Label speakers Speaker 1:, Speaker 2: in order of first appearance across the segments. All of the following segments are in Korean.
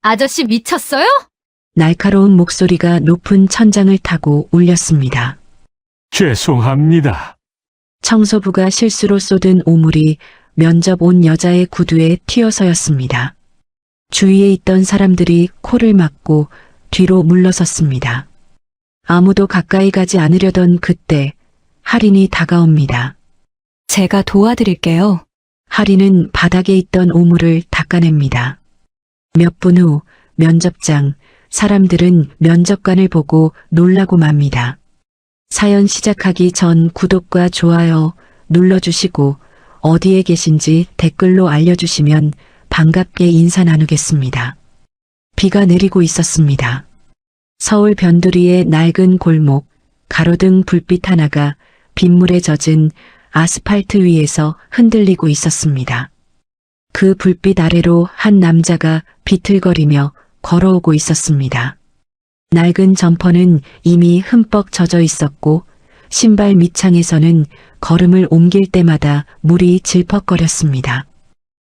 Speaker 1: 아저씨 미쳤어요?
Speaker 2: 날카로운 목소리가 높은 천장을 타고 울렸습니다.
Speaker 3: 죄송합니다.
Speaker 2: 청소부가 실수로 쏟은 오물이 면접 온 여자의 구두에 튀어서였습니다. 주위에 있던 사람들이 코를 막고 뒤로 물러섰습니다. 아무도 가까이 가지 않으려던 그때 할인이 다가옵니다.
Speaker 1: 제가 도와드릴게요.
Speaker 2: 할인은 바닥에 있던 오물을 닦아냅니다. 몇 분 후 면접장, 사람들은 면접관을 보고 놀라고 맙니다. 사연 시작하기 전 구독과 좋아요 눌러주시고 어디에 계신지 댓글로 알려주시면 반갑게 인사 나누겠습니다. 비가 내리고 있었습니다. 서울 변두리의 낡은 골목, 가로등 불빛 하나가 빗물에 젖은 아스팔트 위에서 흔들리고 있었습니다. 그 불빛 아래로 한 남자가 비틀거리며 걸어오고 있었습니다. 낡은 점퍼는 이미 흠뻑 젖어 있었고 신발 밑창에서는 걸음을 옮길 때마다 물이 질퍽거렸습니다.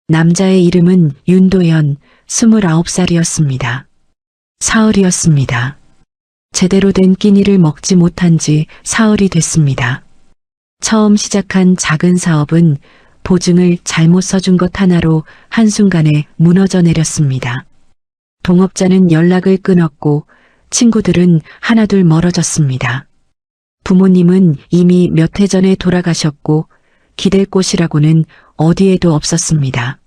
Speaker 2: 남자의 이름은 윤도현, 29살이었습니다. 사흘이었습니다. 제대로 된 끼니를 먹지 못한 지 사흘이 됐습니다. 처음 시작한 작은 사업은 보증을 잘못 써준 것 하나로 한순간에 무너져 내렸습니다. 동업자는 연락을 끊었고 친구들은 하나둘 멀어졌습니다. 부모님은 이미 몇 해 전에 돌아가셨고 기댈 곳이라고는 어디에도 없었습니다.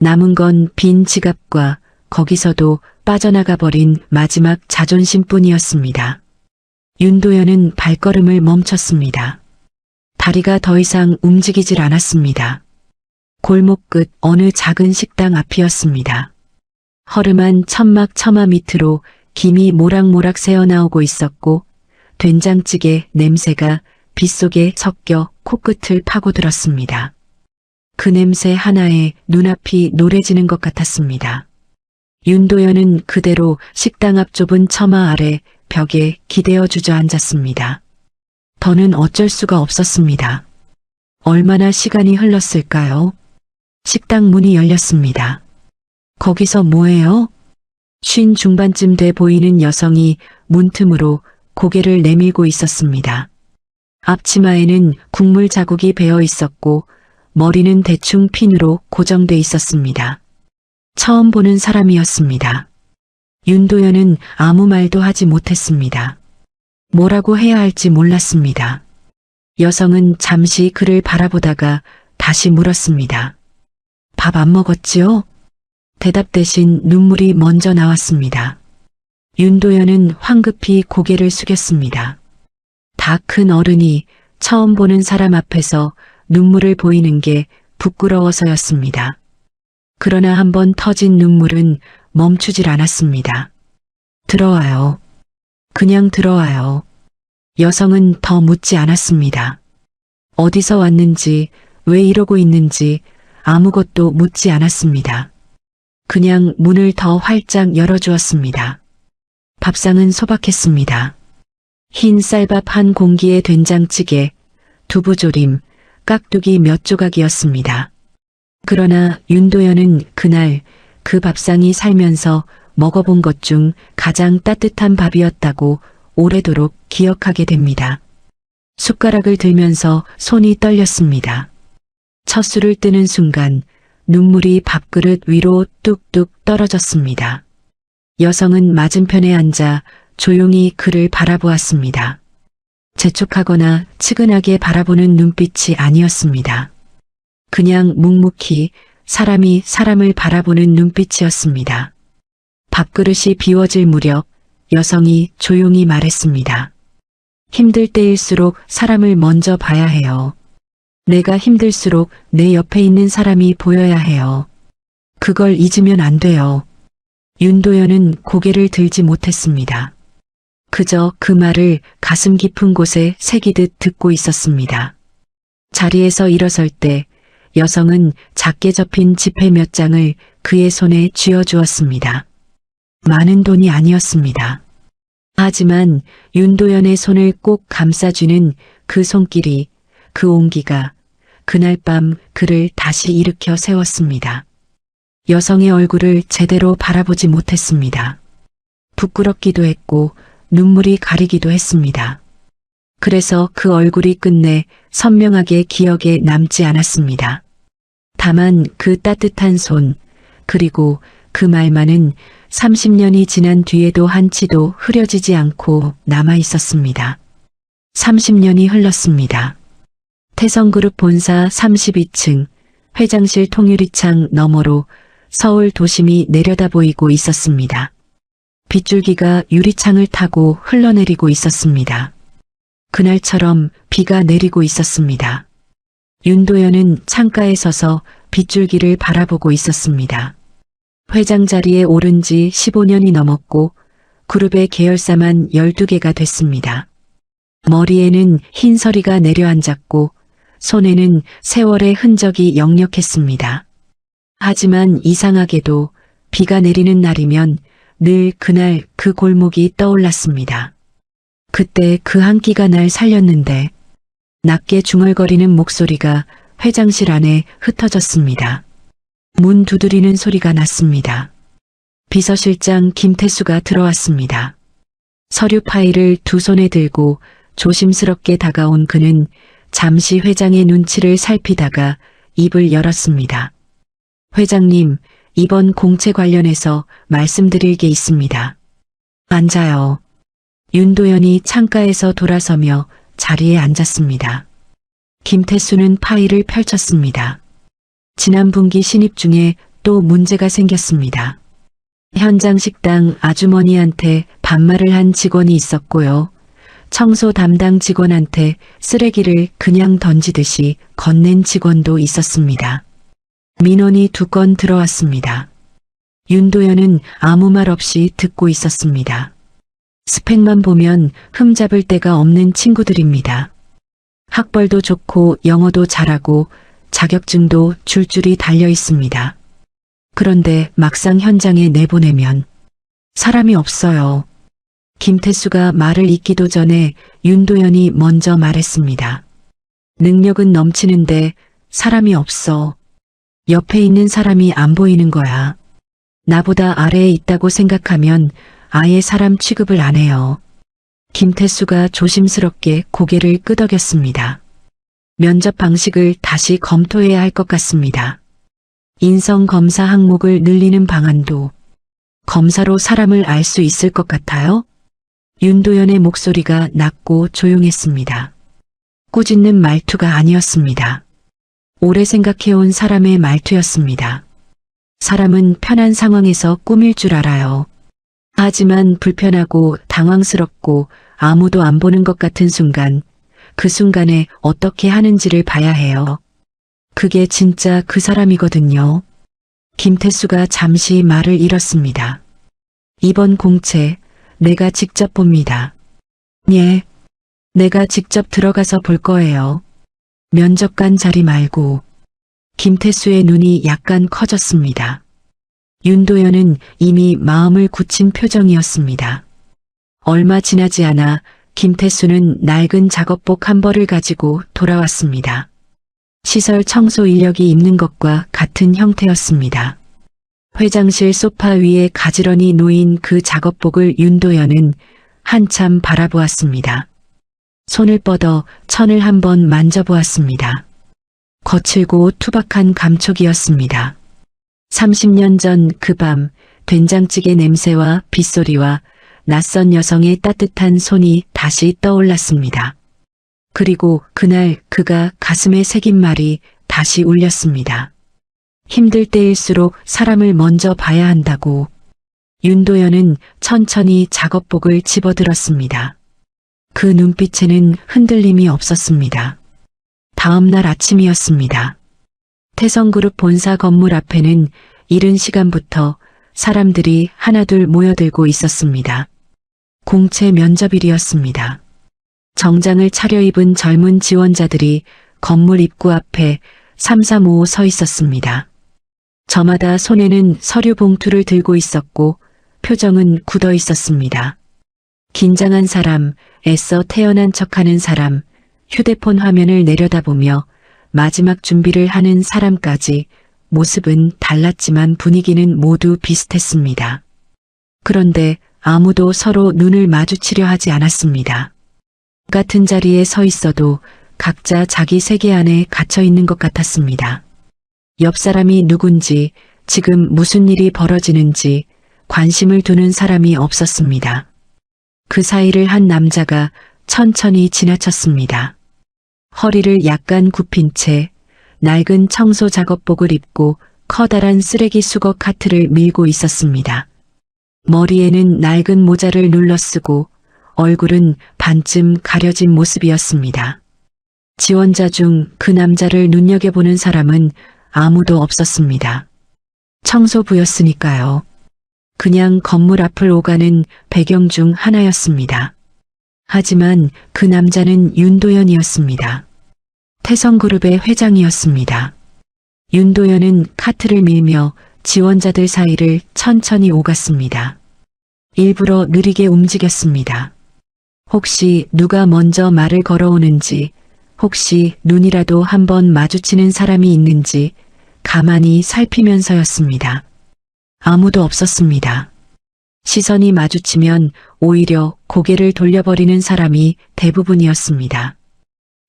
Speaker 2: 남은 건 빈 지갑과 거기서도 빠져나가 버린 마지막 자존심뿐이었습니다. 윤도현은 발걸음을 멈췄습니다. 다리가 더 이상 움직이질 않았습니다. 골목 끝 어느 작은 식당 앞이었습니다. 허름한 천막 밑으로 김이 모락모락 새어나오고 있었고 된장찌개 냄새가 빗속에 섞여 코끝을 파고들었습니다. 그 냄새 하나에 눈앞이 노래지는 것 같았습니다. 윤도현은 그대로 식당 앞 좁은 처마 아래 벽에 기대어 주저앉았습니다. 더는 어쩔 수가 없었습니다. 얼마나 시간이 흘렀을까요? 식당 문이 열렸습니다. 거기서 뭐해요? 쉰 중반쯤 돼 보이는 여성이 문틈으로 고개를 내밀고 있었습니다. 앞치마에는 국물 자국이 배어 있었고 머리는 대충 핀으로 고정돼 있었습니다. 처음 보는 사람이었습니다. 윤도현은 아무 말도 하지 못했습니다. 뭐라고 해야 할지 몰랐습니다. 여성은 잠시 그를 바라보다가 다시 물었습니다. 밥 안 먹었지요? 대답 대신 눈물이 먼저 나왔습니다. 윤도현은 황급히 고개를 숙였습니다. 다 큰 어른이 처음 보는 사람 앞에서 눈물을 보이는 게 부끄러워서였습니다. 그러나 한번 터진 눈물은 멈추질 않았습니다. 들어와요. 그냥 들어와요. 여성은 더 묻지 않았습니다. 어디서 왔는지, 왜 이러고 있는지 아무것도 묻지 않았습니다. 그냥 문을 더 활짝 열어주었습니다. 밥상은 소박했습니다. 흰 쌀밥 한 공기에 된장찌개, 두부조림, 깍두기 몇 조각이었습니다. 그러나 윤도현은 그날 그 밥상이 살면서 먹어본 것 중 가장 따뜻한 밥이었다고 오래도록 기억하게 됩니다. 숟가락을 들면서 손이 떨렸습니다. 첫 술을 뜨는 순간 눈물이 밥그릇 위로 뚝뚝 떨어졌습니다. 여성은 맞은편에 앉아 조용히 그를 바라보았습니다. 재촉하거나 측은하게 바라보는 눈빛이 아니었습니다. 그냥 묵묵히 사람이 사람을 바라보는 눈빛이었습니다. 밥그릇이 비워질 무렵 여성이 조용히 말했습니다. 힘들 때일수록 사람을 먼저 봐야 해요. 내가 힘들수록 내 옆에 있는 사람이 보여야 해요. 그걸 잊으면 안 돼요. 윤도현은 고개를 들지 못했습니다. 그저 그 말을 가슴 깊은 곳에 새기듯 듣고 있었습니다. 자리에서 일어설 때 여성은 작게 접힌 지폐 몇 장을 그의 손에 쥐어주었습니다. 많은 돈이 아니었습니다. 하지만 윤도현의 손을 꼭 감싸주는 그 손길이, 그 온기가 그날 밤 그를 다시 일으켜 세웠습니다. 여성의 얼굴을 제대로 바라보지 못했습니다. 부끄럽기도 했고 눈물이 가리기도 했습니다. 그래서 그 얼굴이 끝내 선명하게 기억에 남지 않았습니다. 다만 그 따뜻한 손, 그리고 그 말만은 30년이 지난 뒤에도 한치도 흐려지지 않고 남아 있었습니다. 30년이 흘렀습니다. 태성그룹 본사 32층 회장실 통유리창 너머로 서울 도심이 내려다 보이고 있었습니다. 빗줄기가 유리창을 타고 흘러내리고 있었습니다. 그날처럼 비가 내리고 있었습니다. 윤도현은 창가에 서서 빗줄기를 바라보고 있었습니다. 회장 자리에 오른 지 15년이 넘었고 그룹의 계열사만 12개가 됐습니다. 머리에는 흰 서리가 내려앉았고 손에는 세월의 흔적이 역력했습니다. 하지만 이상하게도 비가 내리는 날이면 늘 그날 그 골목이 떠올랐습니다. 그때 그 한 끼가 날 살렸는데 낮게 중얼거리는 목소리가 회장실 안에 흩어졌습니다. 문 두드리는 소리가 났습니다. 비서실장 김태수가 들어왔습니다. 서류 파일을 두 손에 들고 조심스럽게 다가온 그는 잠시 회장의 눈치를 살피다가 입을 열었습니다. 회장님, 이번 공채 관련해서 말씀드릴 게 있습니다. 앉아요. 윤도현이 창가에서 돌아서며 자리에 앉았습니다. 김태수는 파일을 펼쳤습니다. 지난 분기 신입 중에 또 문제가 생겼습니다. 현장 식당 아주머니한테 반말을 한 직원이 있었고요. 청소 담당 직원한테 쓰레기를 그냥 던지듯이 건넨 직원도 있었습니다. 민원이 2건 들어왔습니다. 윤도현은 아무 말 없이 듣고 있었습니다. 스펙만 보면 흠잡을 데가 없는 친구들입니다. 학벌도 좋고 영어도 잘하고 자격증도 줄줄이 달려 있습니다. 그런데 막상 현장에 내보내면 사람이 없어요. 김태수가 말을 잇기도 전에 윤도현이 먼저 말했습니다. 능력은 넘치는데 사람이 없어. 옆에 있는 사람이 안 보이는 거야. 나보다 아래에 있다고 생각하면 아예 사람 취급을 안 해요. 김태수가 조심스럽게 고개를 끄덕였습니다. 면접 방식을 다시 검토해야 할 것 같습니다. 인성 검사 항목을 늘리는 방안도 검사로 사람을 알 수 있을 것 같아요? 윤도현의 목소리가 낮고 조용했습니다. 꾸짖는 말투가 아니었습니다. 오래 생각해온 사람의 말투였습니다. 사람은 편한 상황에서 꾸밀 줄 알아요. 하지만 불편하고 당황스럽고 아무도 안 보는 것 같은 순간, 그 순간에 어떻게 하는지를 봐야 해요. 그게 진짜 그 사람이거든요. 김태수가 잠시 말을 잃었습니다. 이번 공채 내가 직접 봅니다. 예, 내가 직접 들어가서 볼 거예요. 면접관 자리 말고. 김태수의 눈이 약간 커졌습니다. 윤도현은 이미 마음을 굳힌 표정이었습니다. 얼마 지나지 않아 김태수는 낡은 작업복 한 벌을 가지고 돌아왔습니다. 시설 청소 인력이 입는 것과 같은 형태였습니다. 회장실 소파 위에 가지런히 놓인 그 작업복을 윤도현은 한참 바라보았습니다. 손을 뻗어 천을 한번 만져보았습니다. 거칠고 투박한 감촉이었습니다. 30년 전 그 밤 된장찌개 냄새와 빗소리와 낯선 여성의 따뜻한 손이 다시 떠올랐습니다. 그리고 그날 그가 가슴에 새긴 말이 다시 울렸습니다. 힘들 때일수록 사람을 먼저 봐야 한다고. 윤도현은 천천히 작업복을 집어들었습니다. 그 눈빛에는 흔들림이 없었습니다. 다음 날 아침이었습니다. 태성그룹 본사 건물 앞에는 이른 시간부터 사람들이 하나둘 모여들고 있었습니다. 공채 면접일이었습니다. 정장을 차려입은 젊은 지원자들이 건물 입구 앞에 3355 서 있었습니다. 저마다 손에는 서류 봉투를 들고 있었고 표정은 굳어 있었습니다. 긴장한 사람, 애써 태연한 척하는 사람, 휴대폰 화면을 내려다보며 마지막 준비를 하는 사람까지 모습은 달랐지만 분위기는 모두 비슷했습니다. 그런데 아무도 서로 눈을 마주치려 하지 않았습니다. 같은 자리에 서 있어도 각자 자기 세계 안에 갇혀 있는 것 같았습니다. 옆 사람이 누군지, 지금 무슨 일이 벌어지는지 관심을 두는 사람이 없었습니다. 그 사이를 한 남자가 천천히 지나쳤습니다. 허리를 약간 굽힌 채 낡은 청소 작업복을 입고 커다란 쓰레기 수거 카트를 밀고 있었습니다. 머리에는 낡은 모자를 눌러쓰고 얼굴은 반쯤 가려진 모습이었습니다. 지원자 중 그 남자를 눈여겨보는 사람은 아무도 없었습니다. 청소부였으니까요. 그냥 건물 앞을 오가는 배경 중 하나였습니다. 하지만 그 남자는 윤도현이었습니다. 태성그룹의 회장이었습니다. 윤도현은 카트를 밀며 지원자들 사이를 천천히 오갔습니다. 일부러 느리게 움직였습니다. 혹시 누가 먼저 말을 걸어오는지, 혹시 눈이라도 한번 마주치는 사람이 있는지 가만히 살피면서였습니다. 아무도 없었습니다. 시선이 마주치면 오히려 고개를 돌려버리는 사람이 대부분이었습니다.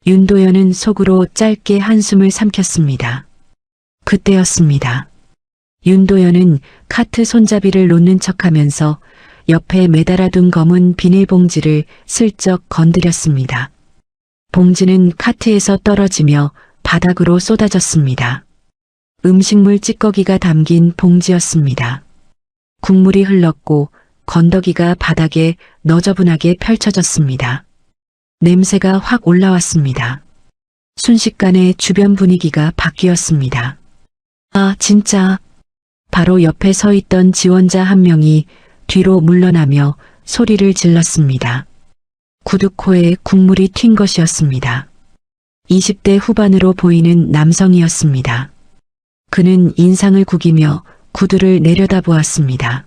Speaker 2: 윤도현은 속으로 짧게 한숨을 삼켰습니다. 그때였습니다. 윤도현은 카트 손잡이를 놓는 척하면서 옆에 매달아둔 검은 비닐봉지를 슬쩍 건드렸습니다. 봉지는 카트에서 떨어지며 바닥으로 쏟아졌습니다. 음식물 찌꺼기가 담긴 봉지였습니다. 국물이 흘렀고 건더기가 바닥에 너저분하게 펼쳐졌습니다. 냄새가 확 올라왔습니다. 순식간에 주변 분위기가 바뀌었습니다. 아, 진짜. 바로 옆에 서 있던 지원자 한 명이 뒤로 물러나며 소리를 질렀습니다. 구두코에 국물이 튄 것이었습니다. 20대 후반으로 보이는 남성이었습니다. 그는 인상을 구기며 구두를 내려다보았습니다.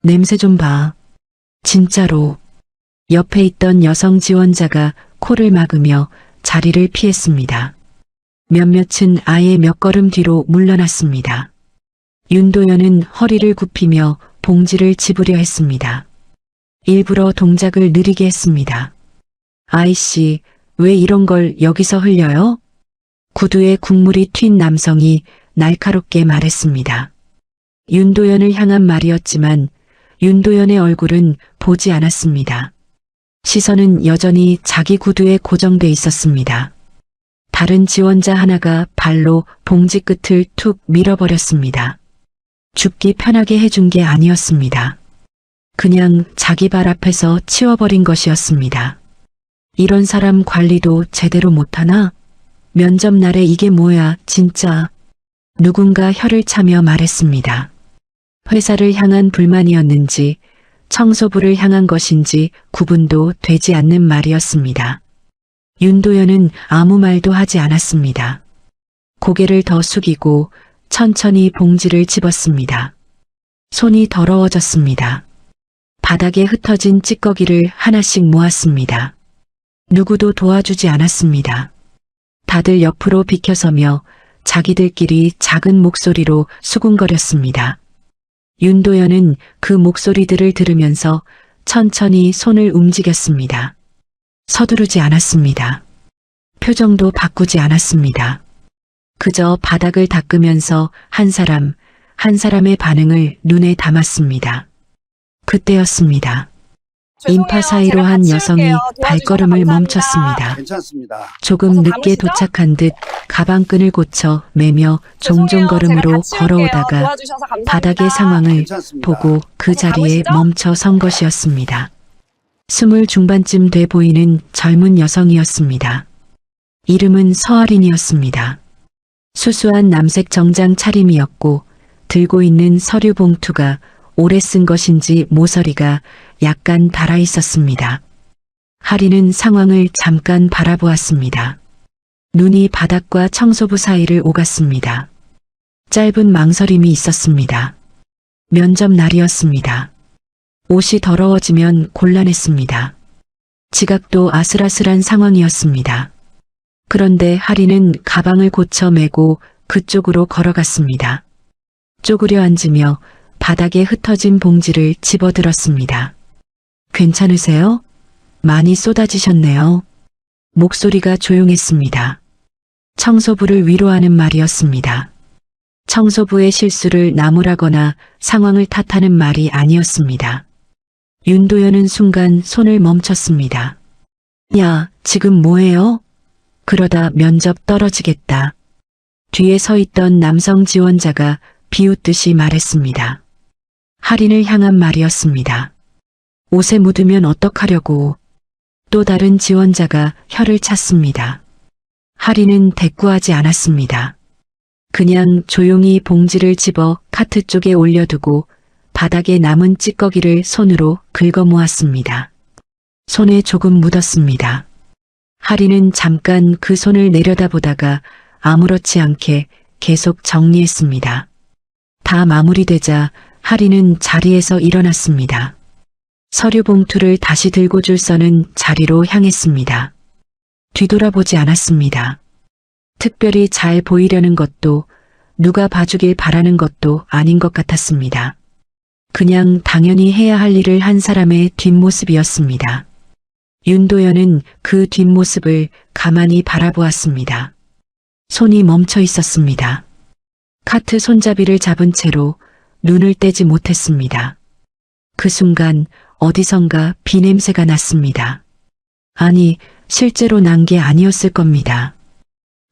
Speaker 2: 냄새 좀 봐. 진짜로. 옆에 있던 여성 지원자가 코를 막으며 자리를 피했습니다. 몇몇은 아예 몇 걸음 뒤로 물러났습니다. 윤도현은 허리를 굽히며 봉지를 집으려 했습니다. 일부러 동작을 느리게 했습니다. 아이씨, 왜 이런 걸 여기서 흘려요? 구두에 국물이 튄 남성이 날카롭게 말했습니다. 윤도현을 향한 말이었지만 윤도현의 얼굴은 보지 않았습니다. 시선은 여전히 자기 구두에 고정돼 있었습니다. 다른 지원자 하나가 발로 봉지 끝을 툭 밀어버렸습니다. 줍기 편하게 해준 게 아니었습니다. 그냥 자기 발 앞에서 치워버린 것이었습니다. 이런 사람 관리도 제대로 못하나? 면접 날에 이게 뭐야, 진짜. 누군가 혀를 차며 말했습니다. 회사를 향한 불만이었는지 청소부를 향한 것인지 구분도 되지 않는 말이었습니다. 윤도현은 아무 말도 하지 않았습니다. 고개를 더 숙이고 천천히 봉지를 집었습니다. 손이 더러워졌습니다. 바닥에 흩어진 찌꺼기를 하나씩 모았습니다. 누구도 도와주지 않았습니다. 다들 옆으로 비켜서며 자기들끼리 작은 목소리로 수군거렸습니다. 윤도현은 그 목소리들을 들으면서 천천히 손을 움직였습니다. 서두르지 않았습니다. 표정도 바꾸지 않았습니다. 그저 바닥을 닦으면서 한 사람의 반응을 눈에 담았습니다. 그때였습니다. 인파 사이로 한 여성이 발걸음을 멈췄습니다.
Speaker 4: 괜찮습니다.
Speaker 2: 조금 늦게 도착한 듯 가방끈을 고쳐 매며 종종걸음으로 걸어오다가 바닥의 상황을 보고 그 자리에 멈춰 선 것이었습니다. 20 중반쯤 돼 보이는 젊은 여성이었습니다. 이름은 서아린이었습니다. 수수한 남색 정장 차림이었고 들고 있는 서류 봉투가 오래 쓴 것인지 모서리가 약간 달아 있었습니다. 하리는 상황을 잠깐 바라보았습니다. 눈이 바닥과 청소부 사이를 오갔습니다. 짧은 망설임이 있었습니다. 면접 날이었습니다. 옷이 더러워지면 곤란했습니다. 지각도 아슬아슬한 상황이었습니다. 그런데 하리는 가방을 고쳐 메고 그쪽으로 걸어갔습니다. 쪼그려 앉으며 바닥에 흩어진 봉지를 집어들었습니다. 괜찮으세요? 많이 쏟아지셨네요. 목소리가 조용했습니다. 청소부를 위로하는 말이었습니다. 청소부의 실수를 나무라거나 상황을 탓하는 말이 아니었습니다. 윤도현은 순간 손을 멈췄습니다. 야, 지금 뭐해요? 그러다 면접 떨어지겠다. 뒤에 서 있던 남성 지원자가 비웃듯이 말했습니다. 할인을 향한 말이었습니다. 옷에 묻으면 어떡하려고. 또 다른 지원자가 혀를 찼습니다. 할인은 대꾸하지 않았습니다. 그냥 조용히 봉지를 집어 카트 쪽에 올려두고 바닥에 남은 찌꺼기를 손으로 긁어 모았습니다. 손에 조금 묻었습니다. 할인은 잠깐 그 손을 내려다보다가 아무렇지 않게 계속 정리했습니다. 다 마무리되자 할인은 자리에서 일어났습니다. 서류 봉투를 다시 들고 줄 서는 자리로 향했습니다. 뒤돌아보지 않았습니다. 특별히 잘 보이려는 것도 누가 봐주길 바라는 것도 아닌 것 같았습니다. 그냥 당연히 해야 할 일을 한 사람의 뒷모습이었습니다. 윤도현은 그 뒷모습을 가만히 바라보았습니다. 손이 멈춰 있었습니다. 카트 손잡이를 잡은 채로 눈을 떼지 못했습니다. 그 순간 어디선가 비냄새가 났습니다. 아니, 실제로 난 게 아니었을 겁니다.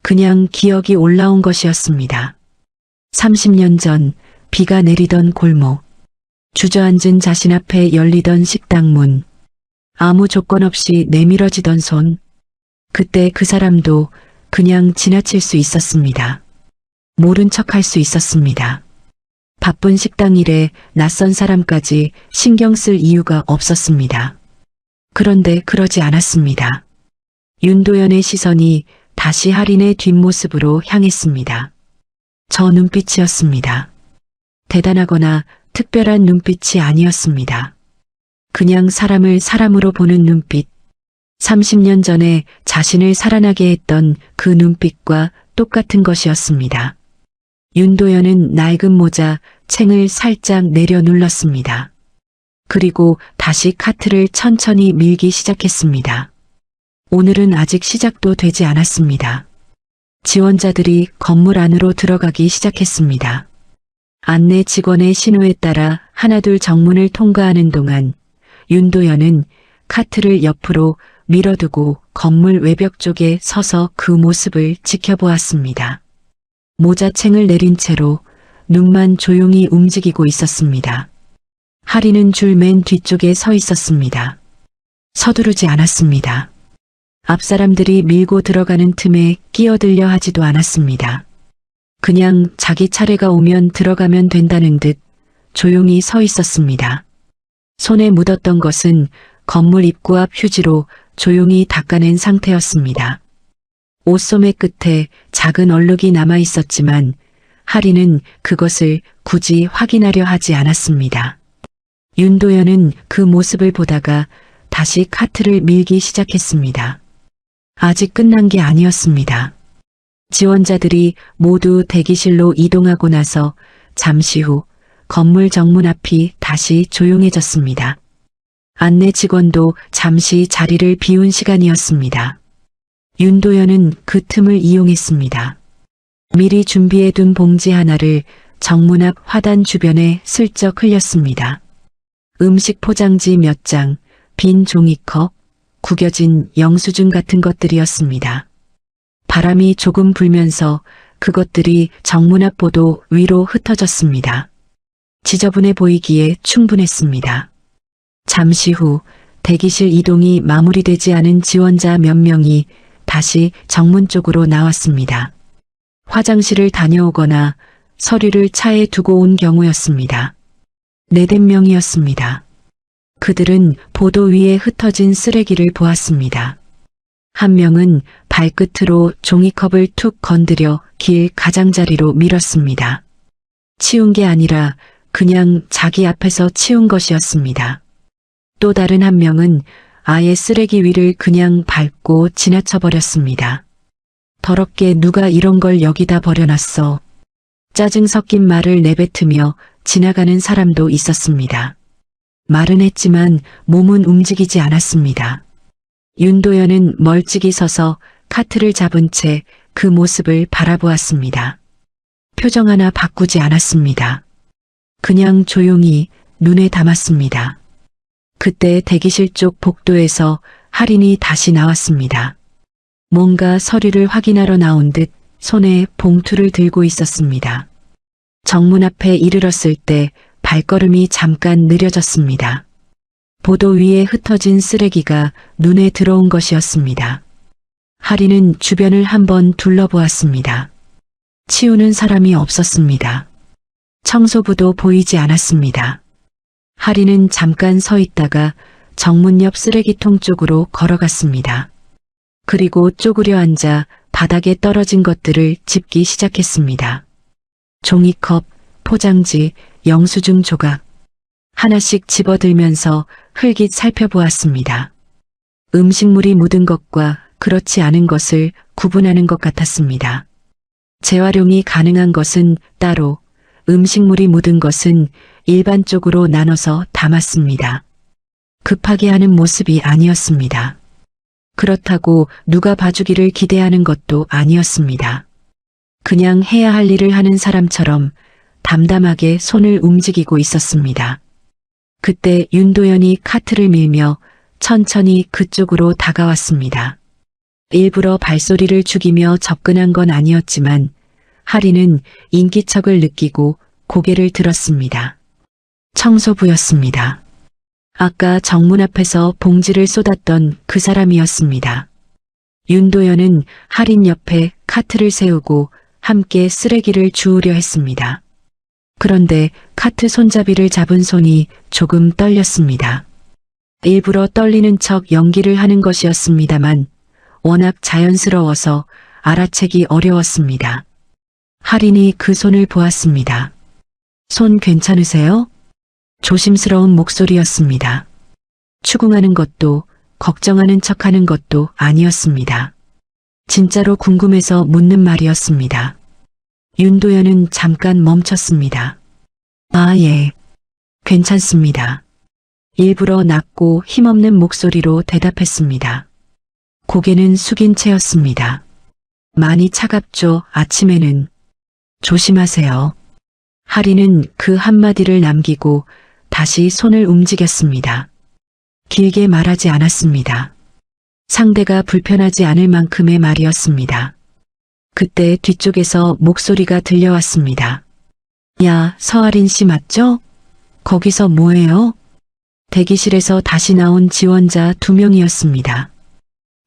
Speaker 2: 그냥 기억이 올라온 것이었습니다. 30년 전 비가 내리던 골목, 주저앉은 자신 앞에 열리던 식당 문, 아무 조건 없이 내밀어지던 손, 그때 그 사람도 그냥 지나칠 수 있었습니다. 모른 척할 수 있었습니다. 바쁜 식당 일에 낯선 사람까지 신경 쓸 이유가 없었습니다. 그런데 그러지 않았습니다. 윤도현의 시선이 다시 할인의 뒷모습으로 향했습니다. 저 눈빛이었습니다. 대단하거나 특별한 눈빛이 아니었습니다. 그냥 사람을 사람으로 보는 눈빛. 30년 전에 자신을 살아나게 했던 그 눈빛과 똑같은 것이었습니다. 윤도현은 낡은 모자, 챙을 살짝 내려 눌렀습니다. 그리고 다시 카트를 천천히 밀기 시작했습니다. 오늘은 아직 시작도 되지 않았습니다. 지원자들이 건물 안으로 들어가기 시작했습니다. 안내 직원의 신호에 따라 하나둘 정문을 통과하는 동안 윤도현은 카트를 옆으로 밀어두고 건물 외벽 쪽에 서서 그 모습을 지켜보았습니다. 모자챙을 내린 채로 눈만 조용히 움직이고 있었습니다. 할인은 줄 맨 뒤쪽에 서 있었습니다. 서두르지 않았습니다. 앞사람들이 밀고 들어가는 틈에 끼어들려 하지도 않았습니다. 그냥 자기 차례가 오면 들어가면 된다는 듯 조용히 서 있었습니다. 손에 묻었던 것은 건물 입구 앞 휴지로 조용히 닦아낸 상태였습니다. 옷소매 끝에 작은 얼룩이 남아 있었지만 할인은 그것을 굳이 확인하려 하지 않았습니다. 윤도현은 그 모습을 보다가 다시 카트를 밀기 시작했습니다. 아직 끝난 게 아니었습니다. 지원자들이 모두 대기실로 이동하고 나서 잠시 후 건물 정문 앞이 다시 조용해졌습니다. 안내 직원도 잠시 자리를 비운 시간이었습니다. 윤도현은 그 틈을 이용했습니다. 미리 준비해둔 봉지 하나를 정문 앞 화단 주변에 슬쩍 흘렸습니다. 음식 포장지 몇 장, 빈 종이컵, 구겨진 영수증 같은 것들이었습니다. 바람이 조금 불면서 그것들이 정문 앞 보도 위로 흩어졌습니다. 지저분해 보이기에 충분했습니다. 잠시 후 대기실 이동이 마무리되지 않은 지원자 몇 명이 다시 정문 쪽으로 나왔습니다. 화장실을 다녀오거나 서류를 차에 두고 온 경우였습니다. 4~5명이었습니다. 그들은 보도 위에 흩어진 쓰레기를 보았습니다. 한 명은 발끝으로 종이컵을 툭 건드려 길 가장자리로 밀었습니다. 치운 게 아니라 그냥 자기 앞에서 치운 것이었습니다. 또 다른 한 명은 아예 쓰레기 위를 그냥 밟고 지나쳐 버렸습니다. 더럽게 누가 이런 걸 여기다 버려놨어. 짜증 섞인 말을 내뱉으며 지나가는 사람도 있었습니다. 말은 했지만 몸은 움직이지 않았습니다. 윤도현은 멀찍이 서서 카트를 잡은 채 그 모습을 바라보았습니다. 표정 하나 바꾸지 않았습니다. 그냥 조용히 눈에 담았습니다. 그때 대기실 쪽 복도에서 할인이 다시 나왔습니다. 뭔가 서류를 확인하러 나온 듯 손에 봉투를 들고 있었습니다. 정문 앞에 이르렀을 때 발걸음이 잠깐 느려졌습니다. 보도 위에 흩어진 쓰레기가 눈에 들어온 것이었습니다. 할인은 주변을 한번 둘러보았습니다. 치우는 사람이 없었습니다. 청소부도 보이지 않았습니다. 할인은 잠깐 서 있다가 정문 옆 쓰레기통 쪽으로 걸어갔습니다. 그리고 쪼그려 앉아 바닥에 떨어진 것들을 짚기 시작했습니다. 종이컵, 포장지, 영수증 조각. 하나씩 집어들면서 흘깃 살펴보았습니다. 음식물이 묻은 것과 그렇지 않은 것을 구분하는 것 같았습니다. 재활용이 가능한 것은 따로, 음식물이 묻은 것은 일반적으로 나눠서 담았습니다. 급하게 하는 모습이 아니었습니다. 그렇다고 누가 봐주기를 기대하는 것도 아니었습니다. 그냥 해야 할 일을 하는 사람처럼 담담하게 손을 움직이고 있었습니다. 그때 윤도현이 카트를 밀며 천천히 그쪽으로 다가왔습니다. 일부러 발소리를 죽이며 접근한 건 아니었지만 할인은 인기척을 느끼고 고개를 들었습니다. 청소부였습니다. 아까 정문 앞에서 봉지를 쏟았던 그 사람이었습니다. 윤도현은 할인 옆에 카트를 세우고 함께 쓰레기를 주우려 했습니다. 그런데 카트 손잡이를 잡은 손이 조금 떨렸습니다. 일부러 떨리는 척 연기를 하는 것이었습니다만 워낙 자연스러워서 알아채기 어려웠습니다. 할인이 그 손을 보았습니다. 손 괜찮으세요? 조심스러운 목소리였습니다. 추궁하는 것도 걱정하는 척하는 것도 아니었습니다. 진짜로 궁금해서 묻는 말이었습니다. 윤도현은 잠깐 멈췄습니다. 아, 예. 괜찮습니다. 일부러 낮고 힘없는 목소리로 대답했습니다. 고개는 숙인 채였습니다. 많이 차갑죠, 아침에는. 조심하세요. 할인은 그 한마디를 남기고 다시 손을 움직였습니다. 길게 말하지 않았습니다. 상대가 불편하지 않을 만큼의 말이었습니다. 그때 뒤쪽에서 목소리가 들려왔습니다. 야, 서할인 씨 맞죠? 거기서 뭐해요? 대기실에서 다시 나온 지원자 2명이었습니다.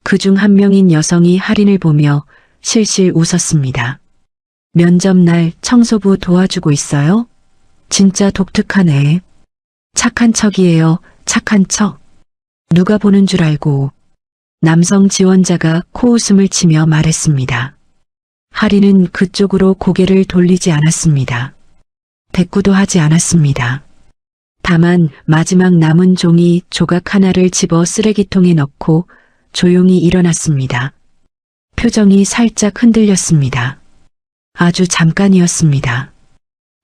Speaker 2: 그중 한 명인 여성이 할인을 보며 실실 웃었습니다. 면접날 청소부 도와주고 있어요? 진짜 독특하네. 착한 척이에요, 착한 척. 누가 보는 줄 알고. 남성 지원자가 코웃음을 치며 말했습니다. 할인은 그쪽으로 고개를 돌리지 않았습니다. 대꾸도 하지 않았습니다. 다만 마지막 남은 종이 조각 하나를 집어 쓰레기통에 넣고 조용히 일어났습니다. 표정이 살짝 흔들렸습니다. 아주 잠깐이었습니다.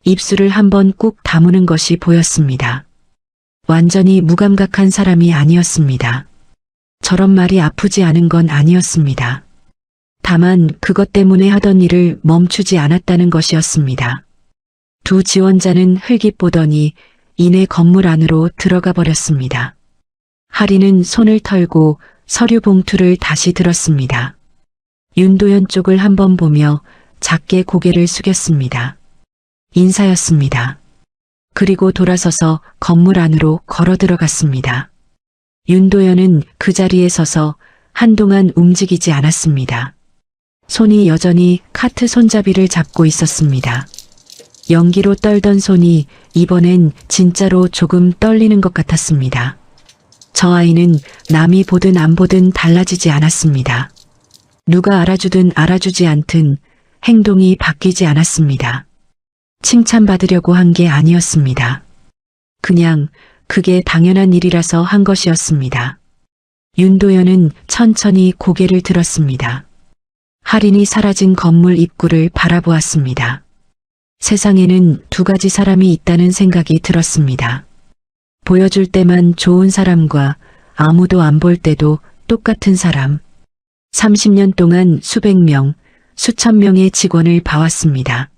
Speaker 2: 입술을 한번 꾹 다무는 것이 보였습니다. 완전히 무감각한 사람이 아니었습니다. 저런 말이 아프지 않은 건 아니었습니다. 다만 그것 때문에 하던 일을 멈추지 않았다는 것이었습니다. 두 지원자는 흘깃 보더니 이내 건물 안으로 들어가 버렸습니다. 할인은 손을 털고 서류 봉투를 다시 들었습니다. 윤도현 쪽을 한번 보며 작게 고개를 숙였습니다. 인사였습니다. 그리고 돌아서서 건물 안으로 걸어 들어갔습니다. 윤도현은 그 자리에 서서 한동안 움직이지 않았습니다. 손이 여전히 카트 손잡이를 잡고 있었습니다. 연기로 떨던 손이 이번엔 진짜로 조금 떨리는 것 같았습니다. 저 아이는 남이 보든 안 보든 달라지지 않았습니다. 누가 알아주든 알아주지 않든 행동이 바뀌지 않았습니다. 칭찬받으려고 한 게 아니었습니다. 그냥 그게 당연한 일이라서 한 것이었습니다. 윤도현은 천천히 고개를 들었습니다. 할인이 사라진 건물 입구를 바라보았습니다. 세상에는 두 가지 사람이 있다는 생각이 들었습니다. 보여줄 때만 좋은 사람과 아무도 안 볼 때도 똑같은 사람. 30년 동안 수백 명, 수천 명의 직원을 봐왔습니다.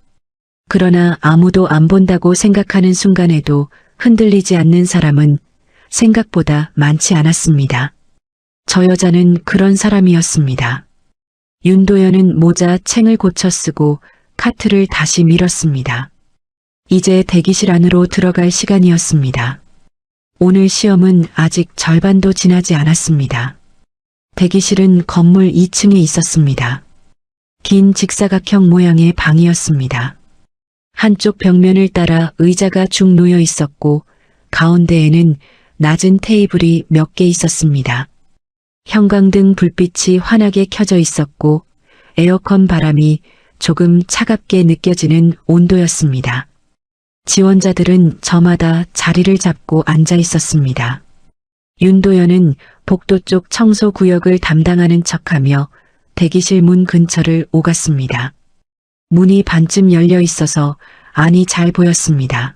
Speaker 2: 그러나 아무도 안 본다고 생각하는 순간에도 흔들리지 않는 사람은 생각보다 많지 않았습니다. 저 여자는 그런 사람이었습니다. 윤도현은 모자 챙을 고쳐 쓰고 카트를 다시 밀었습니다. 이제 대기실 안으로 들어갈 시간이었습니다. 오늘 시험은 아직 절반도 지나지 않았습니다. 대기실은 건물 2층에 있었습니다. 긴 직사각형 모양의 방이었습니다. 한쪽 벽면을 따라 의자가 쭉 놓여 있었고 가운데에는 낮은 테이블이 몇 개 있었습니다. 형광등 불빛이 환하게 켜져 있었고 에어컨 바람이 조금 차갑게 느껴지는 온도였습니다. 지원자들은 저마다 자리를 잡고 앉아 있었습니다. 윤도현은 복도 쪽 청소 구역을 담당하는 척하며 대기실 문 근처를 오갔습니다. 문이 반쯤 열려 있어서 안이 잘 보였습니다.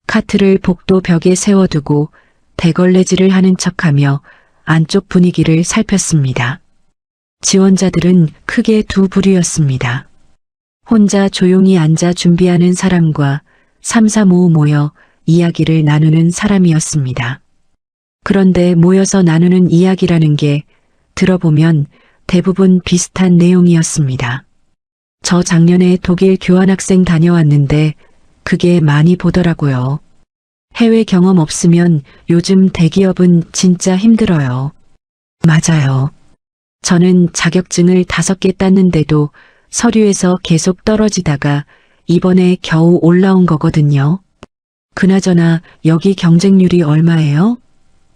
Speaker 2: 카트를 복도 벽에 세워두고 대걸레질을 하는 척하며 안쪽 분위기를 살폈습니다. 지원자들은 크게 두 부류였습니다. 혼자 조용히 앉아 준비하는 사람과 삼삼오오 모여 이야기를 나누는 사람이었습니다. 그런데 모여서 나누는 이야기라는 게 들어보면 대부분 비슷한 내용이었습니다. 저 작년에 독일 교환학생 다녀왔는데 그게 많이 보더라고요. 해외 경험 없으면 요즘 대기업은 진짜 힘들어요. 맞아요. 저는 자격증을 5개 땄는데도 서류에서 계속 떨어지다가 이번에 겨우 올라온 거거든요. 그나저나 여기 경쟁률이 얼마예요?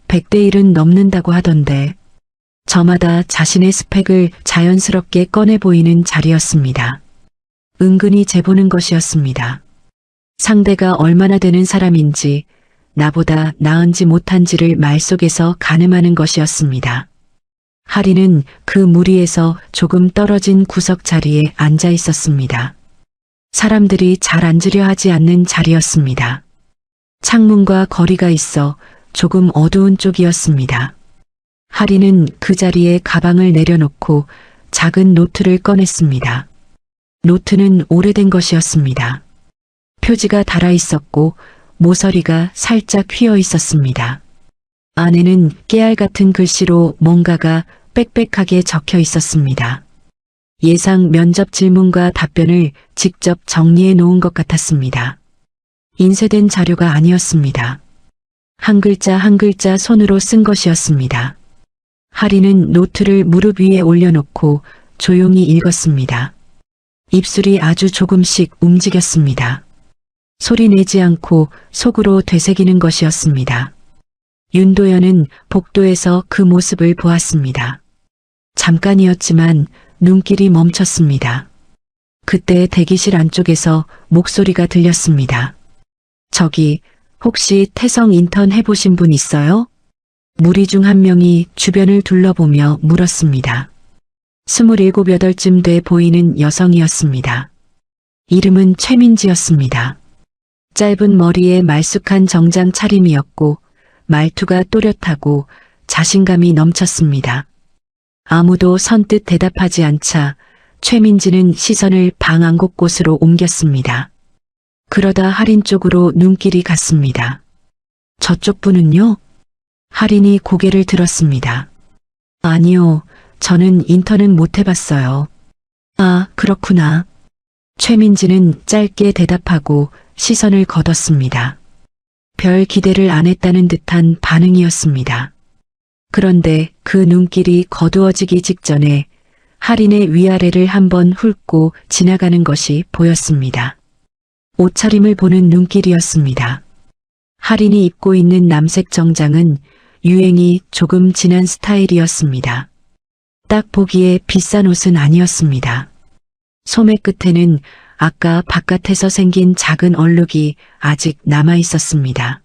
Speaker 2: 100대 1은 넘는다고 하던데. 저마다 자신의 스펙을 자연스럽게 꺼내 보이는 자리였습니다. 은근히 재보는 것이었습니다. 상대가 얼마나 되는 사람인지, 나보다 나은지 못한지를 말 속에서 가늠하는 것이었습니다. 하리는 그 무리에서 조금 떨어진 구석 자리에 앉아 있었습니다. 사람들이 잘 앉으려 하지 않는 자리였습니다. 창문과 거리가 있어 조금 어두운 쪽이었습니다. 하리는 그 자리에 가방을 내려놓고 작은 노트를 꺼냈습니다. 노트는 오래된 것이었습니다. 표지가 달아 있었고 모서리가 살짝 휘어 있었습니다. 안에는 깨알 같은 글씨로 뭔가가 빽빽하게 적혀 있었습니다. 예상 면접 질문과 답변을 직접 정리해 놓은 것 같았습니다. 인쇄된 자료가 아니었습니다. 한 글자 한 글자 손으로 쓴 것이었습니다. 하리는 노트를 무릎 위에 올려놓고 조용히 읽었습니다. 입술이 아주 조금씩 움직였습니다. 소리 내지 않고 속으로 되새기는 것이었습니다. 윤도현은 복도에서 그 모습을 보았습니다. 잠깐이었지만 눈길이 멈췄습니다. 그때 대기실 안쪽에서 목소리가 들렸습니다. 저기 혹시 태성 인턴 해보신 분 있어요? 무리 중 한 명이 주변을 둘러보며 물었습니다. 27, 8쯤 돼 보이는 여성이었습니다. 이름은 최민지였습니다. 짧은 머리에 말쑥한 정장 차림이었고 말투가 또렷하고 자신감이 넘쳤습니다. 아무도 선뜻 대답하지 않자 최민지는 시선을 방 안 곳곳으로 옮겼습니다. 그러다 할인 쪽으로 눈길이 갔습니다. 저쪽 분은요? 할인이 고개를 들었습니다. 아니요, 저는 인턴은 못 해봤어요. 아, 그렇구나. 최민지는 짧게 대답하고 시선을 거뒀습니다. 별 기대를 안 했다는 듯한 반응이었습니다. 그런데 그 눈길이 거두어지기 직전에 할인의 위아래를 한번 훑고 지나가는 것이 보였습니다. 옷차림을 보는 눈길이었습니다. 할인이 입고 있는 남색 정장은 유행이 조금 지난 스타일이었습니다. 딱 보기에 비싼 옷은 아니었습니다. 소매 끝에는 아까 바깥에서 생긴 작은 얼룩이 아직 남아 있었습니다.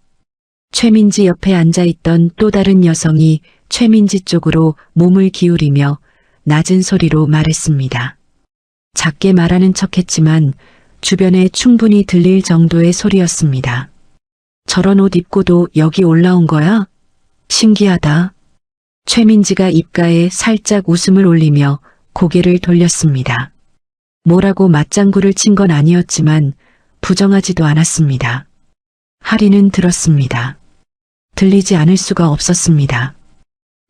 Speaker 2: 최민지 옆에 앉아있던 또 다른 여성이 최민지 쪽으로 몸을 기울이며 낮은 소리로 말했습니다. 작게 말하는 척했지만 주변에 충분히 들릴 정도의 소리였습니다. 저런 옷 입고도 여기 올라온 거야? 신기하다. 최민지가 입가에 살짝 웃음을 올리며 고개를 돌렸습니다. 뭐라고 맞장구를 친 건 아니었지만 부정하지도 않았습니다. 하리는 들었습니다. 들리지 않을 수가 없었습니다.